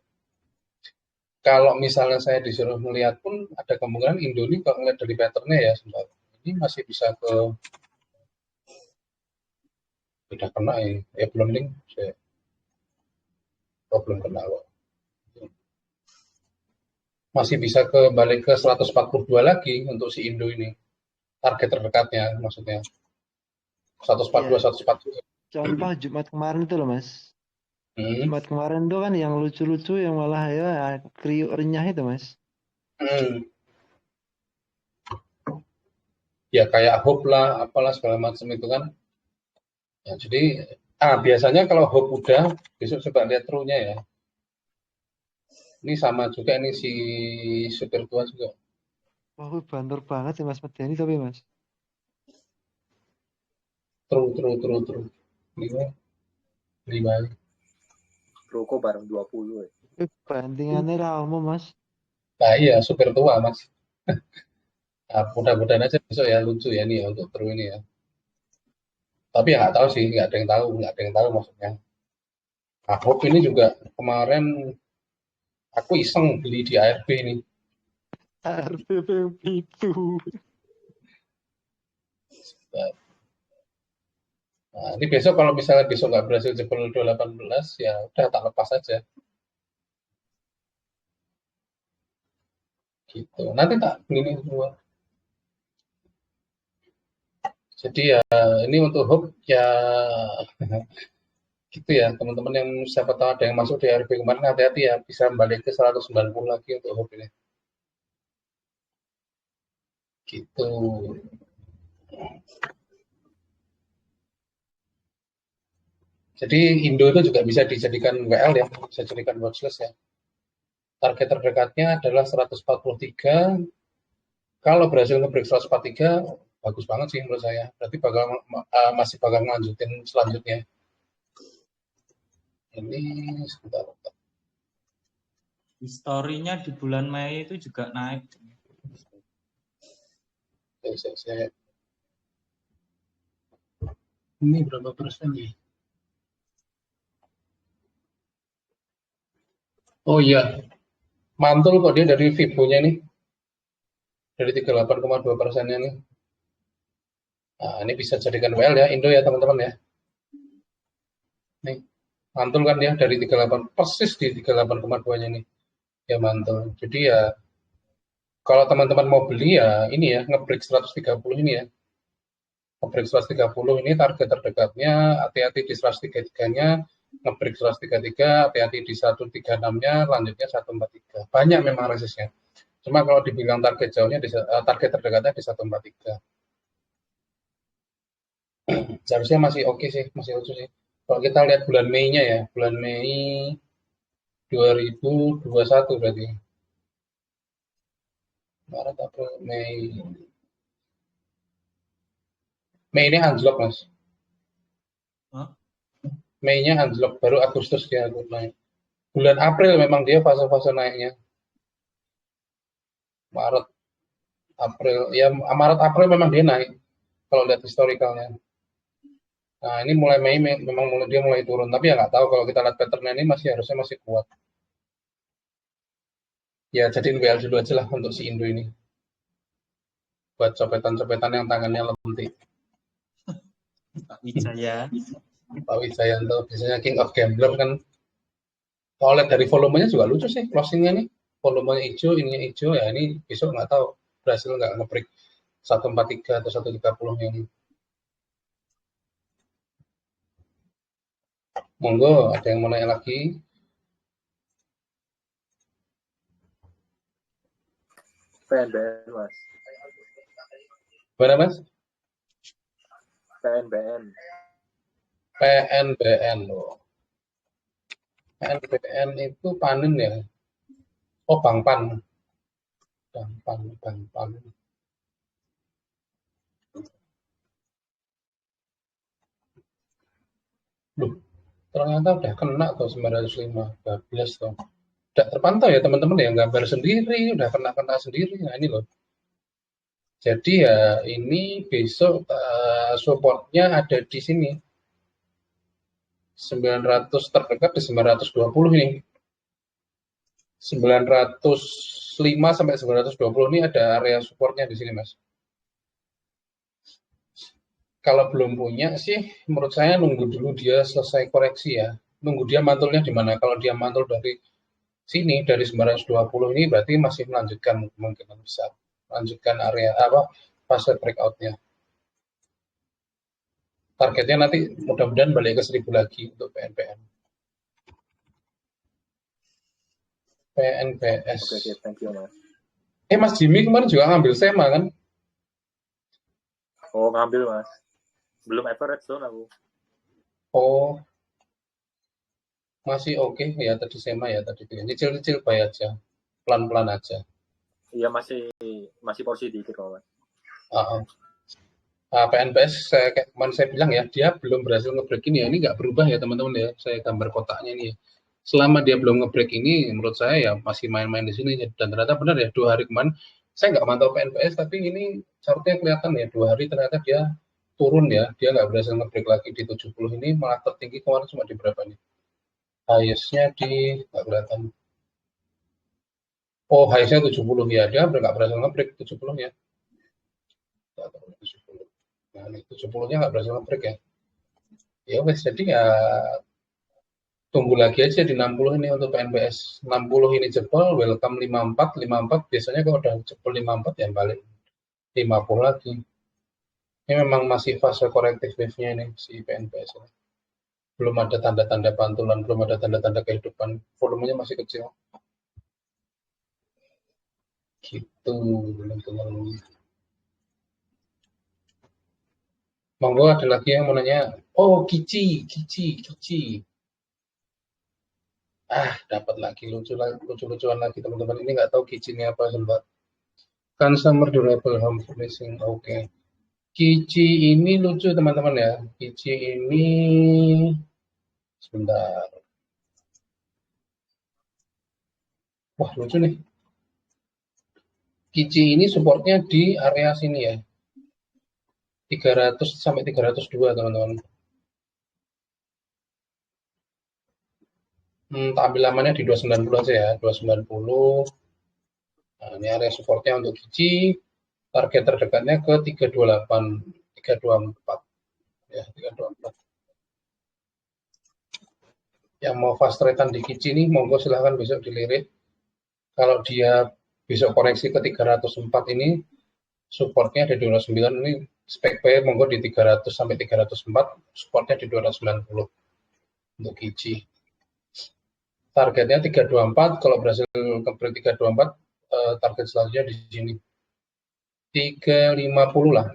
A: kalau misalnya saya disuruh melihat pun ada kemungkinan Indo ini kalau ngeliat dari patternnya ya sebentar. Ini masih bisa ke udah kena ya belum link saya belum kena kok. Masih bisa ke balik ke 142 lagi untuk si Indo ini. Target terdekatnya maksudnya. 142 142.
B: Contoh Jumat kemarin itu loh, Mas. Jumat kemarin tuh kan yang lucu-lucu yang malah ya kriuk renyah itu, Mas.
A: Ya kayak hope lah, apalah segala macam itu kan. Ya, jadi Biasanya kalau hope udah, besok coba lihat true-nya ya. Ini sama juga, ini si supir tua juga.
B: Wah, banter banget sih Mas Medeni tapi Mas.
A: True. 5.
G: Roko bareng 20 ya.
B: Bandingannya Ralmo Mas.
A: Nah iya, supir tua mas. Mudah-mudahan aja besok ya lucu ya nih ya, untuk true ini ya. Tapi ya nggak tahu sih, nggak ada yang tahu maksudnya. Nah, hope ini juga kemarin aku iseng beli di ARB ini.
B: RPP itu.
A: Nah, ini besok kalau misalnya besok nggak berhasil jebol 218, ya udah tak lepas aja. Gitu. Nanti tak beli semua. Jadi ya ini untuk hope ya gitu ya teman-teman, yang siapa tahu ada yang masuk di ARB kemarin, hati-hati ya, bisa balik ke 190 lagi untuk hope ini. Gitu. Jadi Indo itu juga bisa dijadikan WL ya, bisa dijadikan watchlist ya. Target terdekatnya adalah 143. Kalau berhasil nge-break 143, bagus banget sih menurut saya. Berarti masih bakal lanjutin selanjutnya. Ini sebentar.
C: Historinya di bulan Mei itu juga naik.
A: Ini berapa persen ya? Oh iya, mantul kok dia dari Fibo-nya nih. Dari 38,2%-nya nih. Nah, ini bisa jadikan WL ya, Indo ya teman-teman ya. Nih, mantul kan ya dari 38, persis di 38,2-nya nih. Ya mantul. Jadi ya, kalau teman-teman mau beli ya, ini ya, nge-break 130 ini ya. Nge-break 130 ini target terdekatnya, hati-hati di 133-nya, nge-break 133, hati-hati di 136-nya, lanjutnya 143. Banyak memang resistnya. Cuma kalau dibilang target jauhnya, target terdekatnya di 143. Seharusnya masih oke sih, masih lucu sih. Kalau kita lihat bulan Mei-nya ya, bulan Mei 2021 berarti. Maret, April, Mei. Mei ini anjlok mas.
C: Hah?
A: Mei-nya anjlok, baru Agustus dia naik. Bulan April memang dia fase-fase naiknya. Maret, April, ya Maret, April memang dia naik. Kalau lihat historikalnya. Nah ini mulai Mei memang dia mulai turun, tapi ya nggak tahu, kalau kita lihat pattern ini harusnya masih kuat. Ya jadiin WL dulu aja lah untuk si Indo ini. Buat copetan-copetan yang tangannya lentik.
C: Pak Wijaya.
A: Pak Wijayanto, biasanya King of Gambler kan. Kalau lihat dari volumenya juga lucu sih, closingnya nih. Volumenya hijau, ininya hijau, ya ini besok nggak tahu berhasil nggak nge-break 143 atau 130 ini. Monggo, ada yang mau nanya lagi?
G: PNBN mas.
A: Mana mas?
G: PNBN.
A: PNBN loh. PNBN itu panen ya? Oh, Bangpan. Bangpan. Loh, ternyata udah kena tuh 905, 12 tuh. Udah terpantau ya teman-teman ya, gambar sendiri, udah kena sendiri. Nah ini loh. Jadi ya ini besok supportnya ada di sini. 900 terdekat di 920 ini. 905 sampai 920 ini ada area supportnya di sini, Mas. Kalau belum punya sih, menurut saya nunggu dulu dia selesai koreksi ya. Nunggu dia mantulnya di mana. Kalau dia mantul dari sini, dari 920 ini, berarti masih melanjutkan kemungkinan besar. Lanjutkan area fase breakout-nya. Targetnya nanti mudah-mudahan balik ke 1000 lagi untuk PNBN. PNBS.
G: Oke, thank you mas.
A: Mas Jimmy kemarin juga ngambil SEMA kan?
G: Oh ngambil mas. Belum average dong aku.
A: Oh, masih oke ya tadi Sema ya tadi nyicil-nyicil buy aja, pelan-pelan aja.
G: Iya masih porsi dikit kok mas.
A: PNBS kayak kemarin saya bilang ya, dia belum berhasil nge-break ini ya, ini nggak berubah ya teman-teman ya, saya gambar kotaknya ini ya. Selama dia belum nge-break ini, menurut saya ya masih main-main di sini, dan ternyata benar ya, 2 hari kemarin, saya nggak mantau PNBS, tapi ini chartnya kelihatan ya, 2 hari ternyata dia turun ya, dia nggak berhasil nge-break lagi di 70 ini, malah tertinggi kemarin cuma di berapa nih? Highest-nya di, nggak kelihatan. Oh, highest-nya 70 ya, dia nggak berhasil nge-break 70 ya. 70. Nah, ini 70-nya nggak berhasil nge-break ya. Ya wes, jadi ya tunggu lagi aja di 60 ini untuk PNBS. 60 ini jebol, welcome 54, 54 biasanya kalau udah jebol 54 ya balik 50 lagi. Ini memang masih fase korektif wave-nya ini si PNBS ini. Belum ada tanda-tanda pantulan, belum ada tanda-tanda kehidupan, volumenya masih kecil. Gitu, teman-teman. Monggo ada lagi yang mau nanya. Oh, Kici. Dapat lagi lucu-lucuan lagi teman-teman. Ini nggak tahu Kici ini apa sempat. Consumer durable home furnishing. Oke. Kici ini lucu teman-teman ya. Kici ini sebentar. Wah, lucu nih. Kici ini supportnya di area sini ya. 300 sampai 302 teman-teman. Ambil lamannya di 290 aja ya, 290. Nah, ini area supportnya untuk Kici. Target terdekatnya ke 328, 324. Ya, 324. Yang mau fast trade-an di Kici ini, monggo silahkan besok dilirik. Kalau dia besok koreksi ke 304 ini, supportnya di 209 ini, spek buy monggo di 300 sampai 304, supportnya di 290 untuk Kici. Targetnya 324, kalau berhasil ke 324, target selanjutnya di sini 350 lah.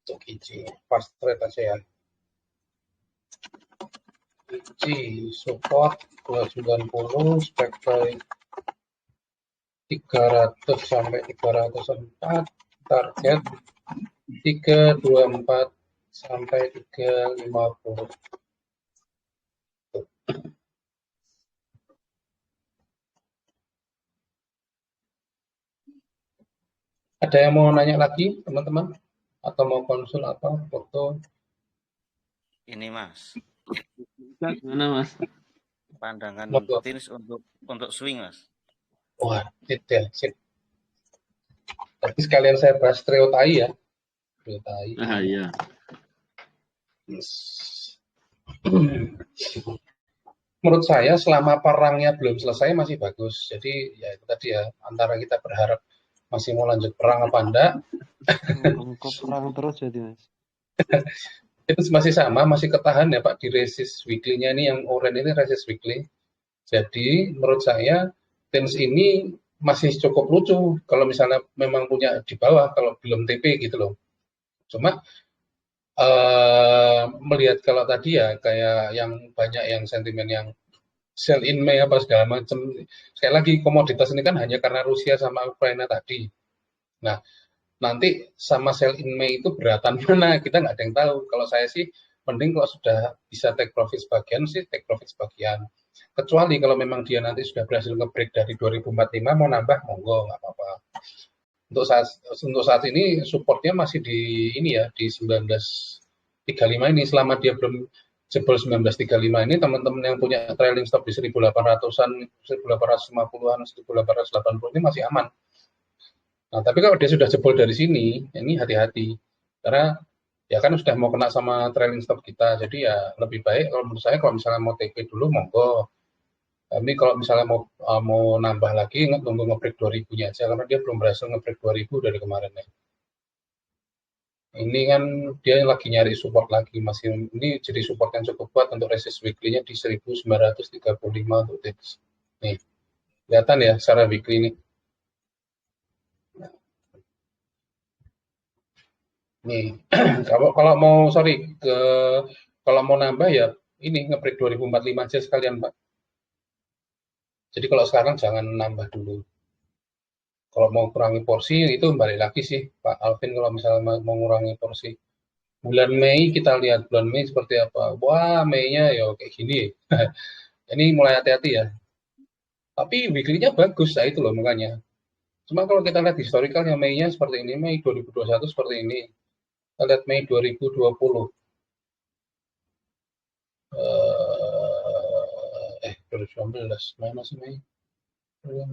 A: Untuk Kici, fast trade aja ya. Kici support 290, spek buy 300 sampai 304, target 324 sampai 350. Ada yang mau nanya lagi teman-teman? Atau mau konsul apa foto?
H: Ini Mas,
F: Gimana Mas?
H: pandangan
A: Monggo.
H: Tins untuk swing Mas.
A: Wah, tidak sip. Tapi sekalian saya bahas trio tai ya. Trio tai.
F: Iya.
A: Yes. Menurut saya selama perangnya belum selesai masih bagus. Jadi ya itu tadi ya, antara kita berharap masih mau lanjut perang apa enggak.
B: Kok perang terus jadi Mas?
A: Itu masih sama, masih ketahan ya Pak di resist weekly-nya ini, yang orange ini resist weekly. Jadi menurut saya Tins ini masih cukup lucu kalau misalnya memang punya di bawah, kalau belum TP gitu loh. Cuma melihat kalau tadi ya kayak yang banyak yang sentimen yang sell in May apa segala macam. Sekali lagi komoditas ini kan hanya karena Rusia sama Ukraina tadi. Nah, nanti sama sell in May itu beratan mana kita nggak ada yang tahu. Kalau saya sih mending kalau sudah bisa take profit sebagian sih take profit sebagian. Kecuali kalau memang dia nanti sudah berhasil nge-break dari 2045 mau nambah monggo nggak apa-apa. Untuk saat ini supportnya masih di ini ya di 1935 ini. Selama dia belum jebol 1935 ini, teman-teman yang punya trailing stop di 1800-an, 1850-an, 1880 ini masih aman. Nah, tapi kalau dia sudah jebol dari sini, ini hati-hati. Karena ya kan sudah mau kena sama trailing stop kita. Jadi ya lebih baik kalau menurut saya kalau misalnya mau TP dulu monggo. Tapi kalau misalnya mau nambah lagi nunggu nge-break 2000-nya aja karena dia belum berhasil nge-break 2000 dari kemarin ya. Ini kan dia lagi nyari support lagi, masih ini jadi support yang cukup kuat untuk resist weekly-nya di 1935 untuk tips. Nih, kelihatan ya secara weekly ini. Nih, kalau mau kalau mau nambah ya ini nge-break 2045 aja sekalian, Pak. Jadi kalau sekarang jangan nambah dulu. Kalau mau kurangi porsi itu balik lagi sih Pak Alvin, kalau misalnya mau ngurangi porsi. Bulan Mei kita lihat bulan Mei seperti apa. Wah, Mei-nya ya kayak gini. Ini mulai hati-hati ya. Tapi weekly-nya bagus, nah itu loh makanya. Cuma kalau kita lihat historikalnya Mei-nya seperti ini, Mei 2021 seperti ini. Kita lihat Mei 2020. 2019, mana sih Mei?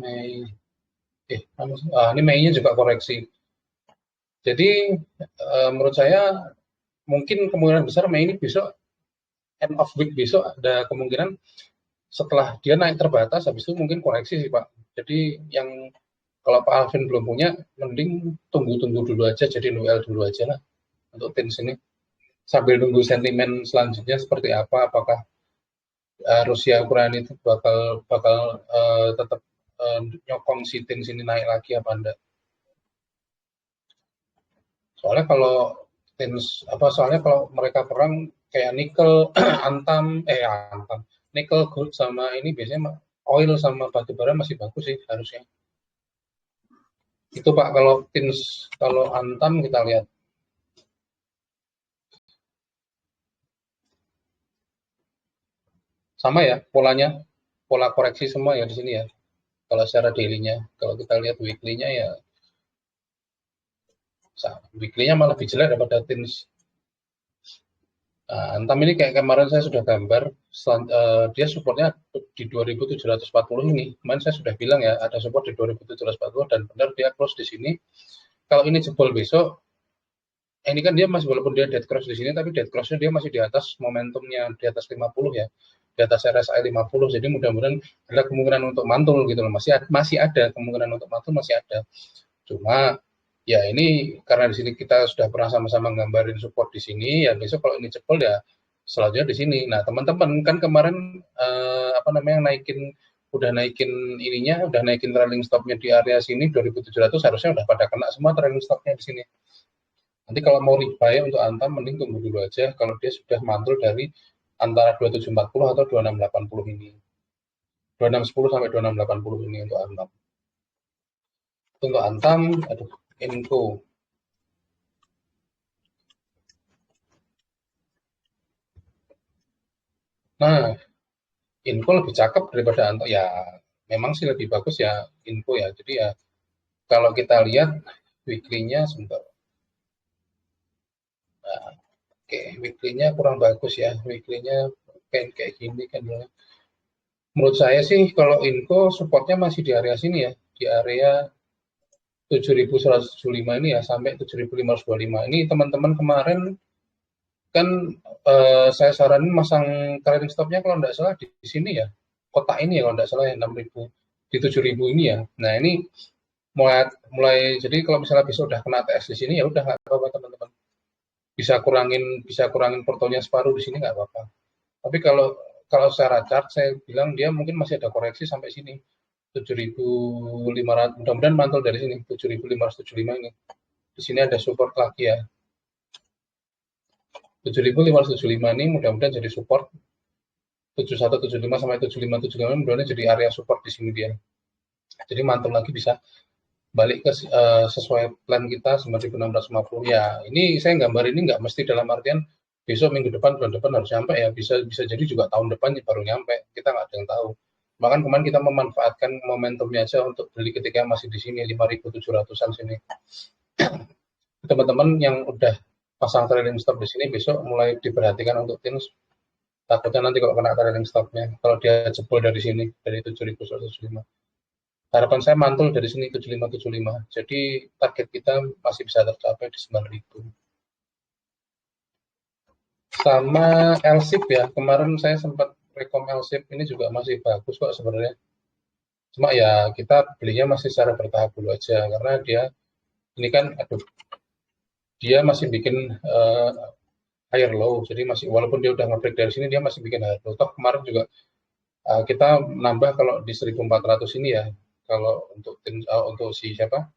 A: Mei. Mana sih? Ini Mei-nya juga koreksi. Jadi menurut saya mungkin kemungkinan besar Mei ini besok, end of week besok ada kemungkinan setelah dia naik terbatas, habis itu mungkin koreksi sih Pak. Jadi yang kalau Pak Alvin belum punya, mending tunggu-tunggu dulu aja, jadi WL dulu aja lah untuk TINS ini. Sambil nunggu sentimen selanjutnya seperti apa, apakah Rusia Ukraina itu bakal tetap nyokong si TINS ini naik lagi apa enggak. Soalnya kalau mereka perang kayak nikel, antam, nikel, gold sama ini biasanya oil sama batu bara masih bagus sih harusnya. Itu Pak kalau TINS, kalau antam kita lihat. Sama ya polanya, pola koreksi semua ya di sini ya. Kalau secara daily-nya, kalau kita lihat weekly-nya ya weekly-nya malah lebih jelek daripada TINS. Nah, antam ini kayak kemarin saya sudah gambar, dia supportnya di 2740 ini. Kemarin saya sudah bilang ya, ada support di 2740 dan benar dia close di sini. Kalau ini jebol besok, ini kan dia masih, walaupun dia dead cross di sini, tapi dead cross-nya dia masih di atas momentumnya, di atas 50 ya, di atas RSI 50. Jadi mudah-mudahan ada kemungkinan untuk mantul gitu loh, masih ada kemungkinan untuk mantul, masih ada. Cuma ya ini karena di sini kita sudah pernah sama-sama nggambarin support di sini, ya besok kalau ini jebol ya selanjutnya di sini. Nah teman-teman kan kemarin udah naikin ininya, udah naikin trailing stopnya di area sini 2700, harusnya udah pada kena semua trailing stopnya di sini. Nanti kalau mau rebuy untuk antam mending tunggu dulu aja kalau dia sudah mantul dari antara 2740 atau 2680 ini. 2610 sampai 2680 ini untuk antam. Untuk antam, info. Nah, info lebih cakep daripada antam. Ya, memang sih lebih bagus ya info ya. Jadi ya, kalau kita lihat weekly-nya sebentar. Nah, oke, weekly-nya kurang bagus ya. Weekly-nya kayak gini kan. Menurut saya sih kalau info supportnya masih di area sini ya. Di area 7.175 ini ya, sampai 7.525. Ini teman-teman kemarin kan saya saranin masang trailing stopnya kalau tidak salah di sini ya, kotak ini ya kalau tidak salah ya, 6.000 di 7.000 ini ya. Nah ini mulai jadi kalau misalnya besok udah kena TS di sini ya udah nggak apa-apa teman-teman, bisa kurangin portonya separuh di sini nggak apa-apa. Tapi kalau secara chart saya bilang dia mungkin masih ada koreksi sampai sini 7.500, mudah-mudahan mantul dari sini 7.575 ini. Di sini ada support lagi ya. 7.575 ini mudah-mudahan jadi support. 7175 sampai 7575 mudah-mudahan jadi area support di sini dia. Jadi mantul lagi bisa balik ke sesuai plan kita 9.650 ya. Ini saya gambar ini nggak mesti dalam artian besok minggu depan bulan depan harus nyampe ya, bisa jadi juga tahun depan baru nyampe, kita nggak ada yang tahu. Bahkan kemarin kita memanfaatkan momentumnya aja untuk beli ketika masih di sini 5.700-an sini. Teman-teman yang udah pasang trailing stop di sini besok mulai diperhatikan untuk TINS. Takutnya nanti kalau kena trailing stopnya, kalau dia jebol dari sini dari 7.175. Harapan saya mantul dari sini 7575. Jadi target kita masih bisa tercapai di 9.000. Sama LSIP ya, kemarin saya sempat rekom LSIP ini juga masih bagus kok sebenarnya. Cuma ya kita belinya masih secara bertahap dulu aja karena dia ini kan dia masih bikin higher low, jadi masih walaupun dia udah nge-break dari sini dia masih bikin higher low. Toh kemarin juga kita nambah kalau di 1.400 ini ya, kalau untuk si siapa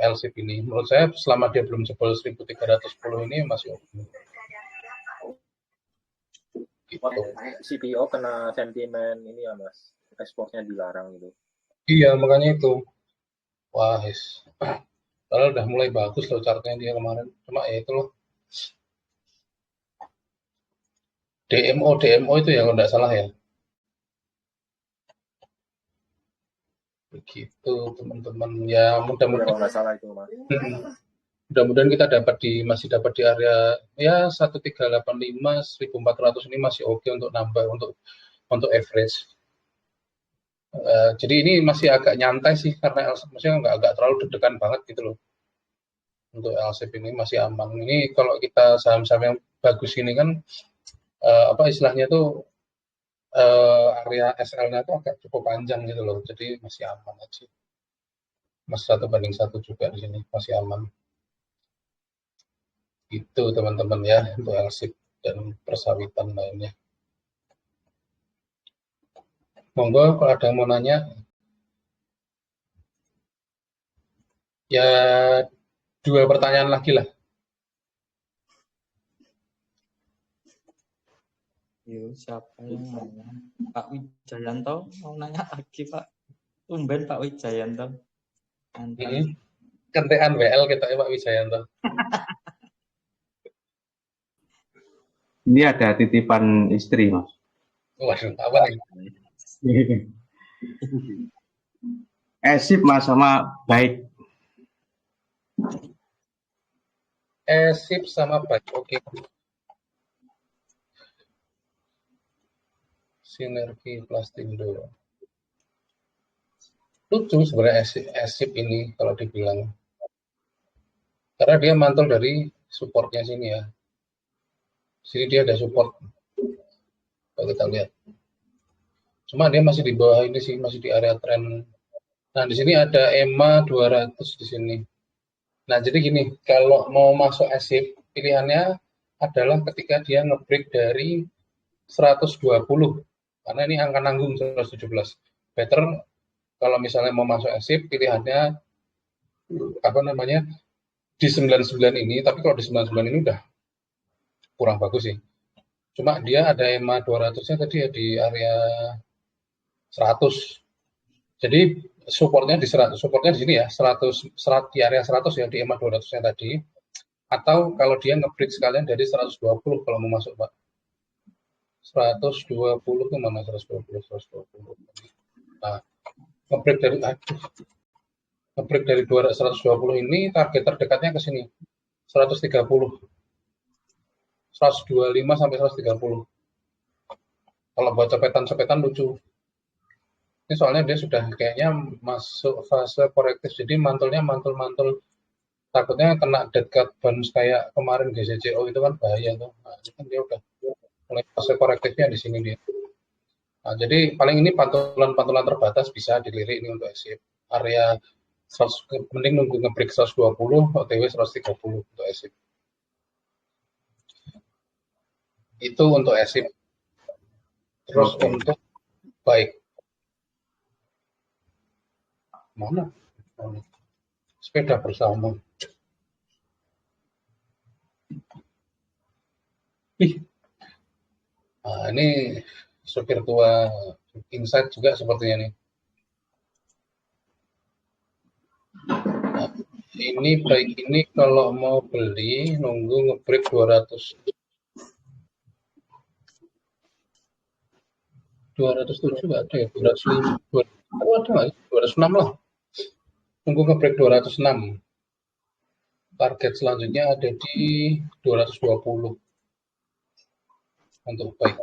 A: LSIP ini. Menurut saya selama dia belum jebol 1310 ini masih oke. Gitu.
G: CPO kena sentimen ini ya Mas, ekspornya dilarang gitu.
A: Iya, makanya itu. Wah, padahal udah mulai bagus loh chartnya dia kemarin. Cuma ya itu loh. DMO itu ya kalau nggak salah ya. Begitu teman-teman. Ya
G: Kalau
A: mudah-mudahan
G: nggak salah itu Mas.
A: mudah-mudahan kita masih dapat di area ya 1385 1400 ini masih oke untuk nambah untuk average. Jadi ini masih agak nyantai sih karena maksudnya nggak terlalu deg-degan banget gitu loh. Untuk LSIP ini masih aman. Ini kalau kita saham-saham yang bagus ini kan apa istilahnya tuh area SL-nya tuh agak cukup panjang gitu loh. Jadi masih aman aja. Masih 1:1 juga di sini masih aman. Itu teman-teman ya untuk LSIP dan persawitan lainnya. Monggo kalau ada yang mau nanya. Ya 2 pertanyaan lagi lah.
C: Yo, siapa yang nanya? Pak Wijayanto mau nanya lagi Pak. Tumben Pak Wijayanto.
A: Kentean WL kita ya Pak Wijayanto.
D: Ini ada titipan istri, Mas.
A: Waduh, apa nih?
D: Sip Mas sama baik.
A: Sip sama baik, oke. Sinergi Plastindo. Lucu sebenarnya Sip ini kalau dibilang. Karena dia mantul dari supportnya sini ya. Sini dia ada support. Kalau kita lihat. Cuma dia masih di bawah ini sih, masih di area tren. Nah, di sini ada EMA 200 di sini. Nah, jadi gini, kalau mau masuk SIP, pilihannya adalah ketika dia nge-break dari 120. Karena ini angka nanggung 117. Better kalau misalnya mau masuk SIP, pilihannya apa namanya? Di 99 ini, tapi kalau di 99 ini udah kurang bagus sih. Cuma dia ada EMA 200-nya tadi ya di area 100. Jadi supportnya di 100, supportnya di sini ya 100 di area 100 ya di EMA 200-nya tadi. Atau kalau dia nge-break sekalian dari 120 kalau mau masuk Pak. 120 ke mana 120. Nah, nge-break dari 120 ini target terdekatnya ke sini. 130. 125 sampai 130. Kalau buat copetan lucu. Ini soalnya dia sudah kayaknya masuk fase korektif, jadi mantul takutnya kena dead cat bounce kayak kemarin GCCO itu kan bahaya tuh. Nah, ini kan dia udah mulai fase korektifnya di sini dia. Nah, jadi paling ini pantulan terbatas bisa dilirik ini untuk SIP. Area 100, mending nunggu nge-break 120, OTW 130 untuk SIP. Itu untuk SIP. Terus untuk baik. Mana? Sepeda bersama. Nah, ini supir tua Insight juga sepertinya nih. Nah, ini baik ini kalau mau beli nunggu nge-break 200. 207 nggak ada ya, 205. Ada nggak? 206 lah. Nunggu nge-break 206. Target selanjutnya ada di 220 untuk baik.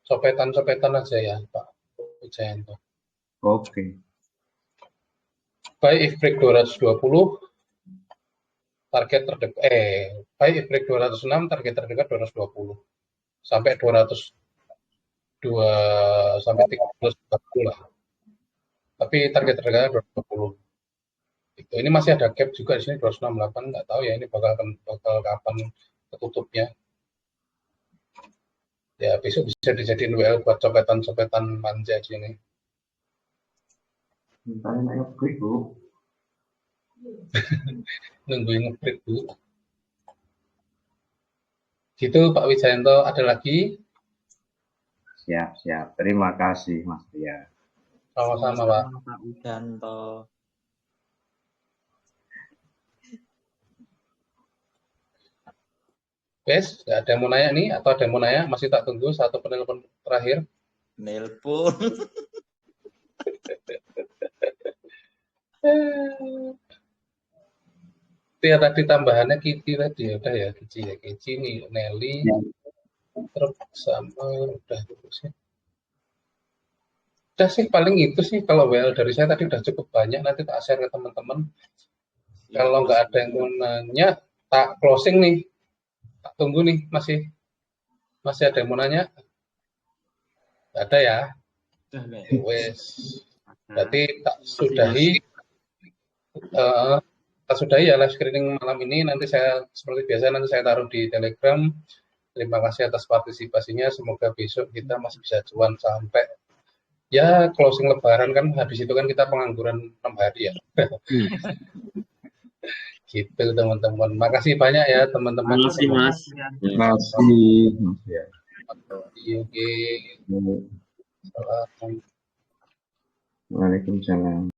A: Copetan aja ya Pak Wijayanto.
D: Oke.
A: Baik if break 220, target terdekat baik if break 206, target terdekat 220 sampai 202 sampai 340 lah. Tapi target terdekatnya 220. Ini masih ada gap juga di sini 268, nggak tahu ya ini bakal kapan ketutupnya. Ya besok bisa dijadiin WL buat copetan manja di sini. Nungguin nge-break Bu. Gitu Pak Wijayanto, ada lagi?
D: Siap, siap. Terima kasih, Mas Ria.
A: Sama-sama Pak.
C: Pak Wijanto.
A: Wes, nggak ada yang mau nanya nih, atau ada yang mau nanya? Masih tak tunggu satu penelpon terakhir.
C: Nelpon.
A: Itu ya tadi tambahannya Kiki tadi, udah ya Kiki nih, Nelly, terus sama udah terus ya. Udah sih paling itu sih kalau WL dari saya tadi udah cukup banyak, nanti tak share ke teman-teman. Kalau nggak ada yang mau nanya, tak closing nih. Tak tunggu nih, masih ada yang mau nanya? Nggak ada ya? Wes, berarti tak sudahi. Tak sudahi ya live screening malam ini. Nanti saya seperti biasa nanti saya taruh di Telegram. Terima kasih atas partisipasinya. Semoga besok kita masih bisa cuan sampai ya closing Lebaran kan. Habis itu kan kita pengangguran 6 hari ya. Gitu teman-teman. Makasih banyak ya teman-teman.
F: Terima kasih Mas.
D: Terima kasih, Mas Ria.
A: Oke. Salam.
D: Waalaikumsalam.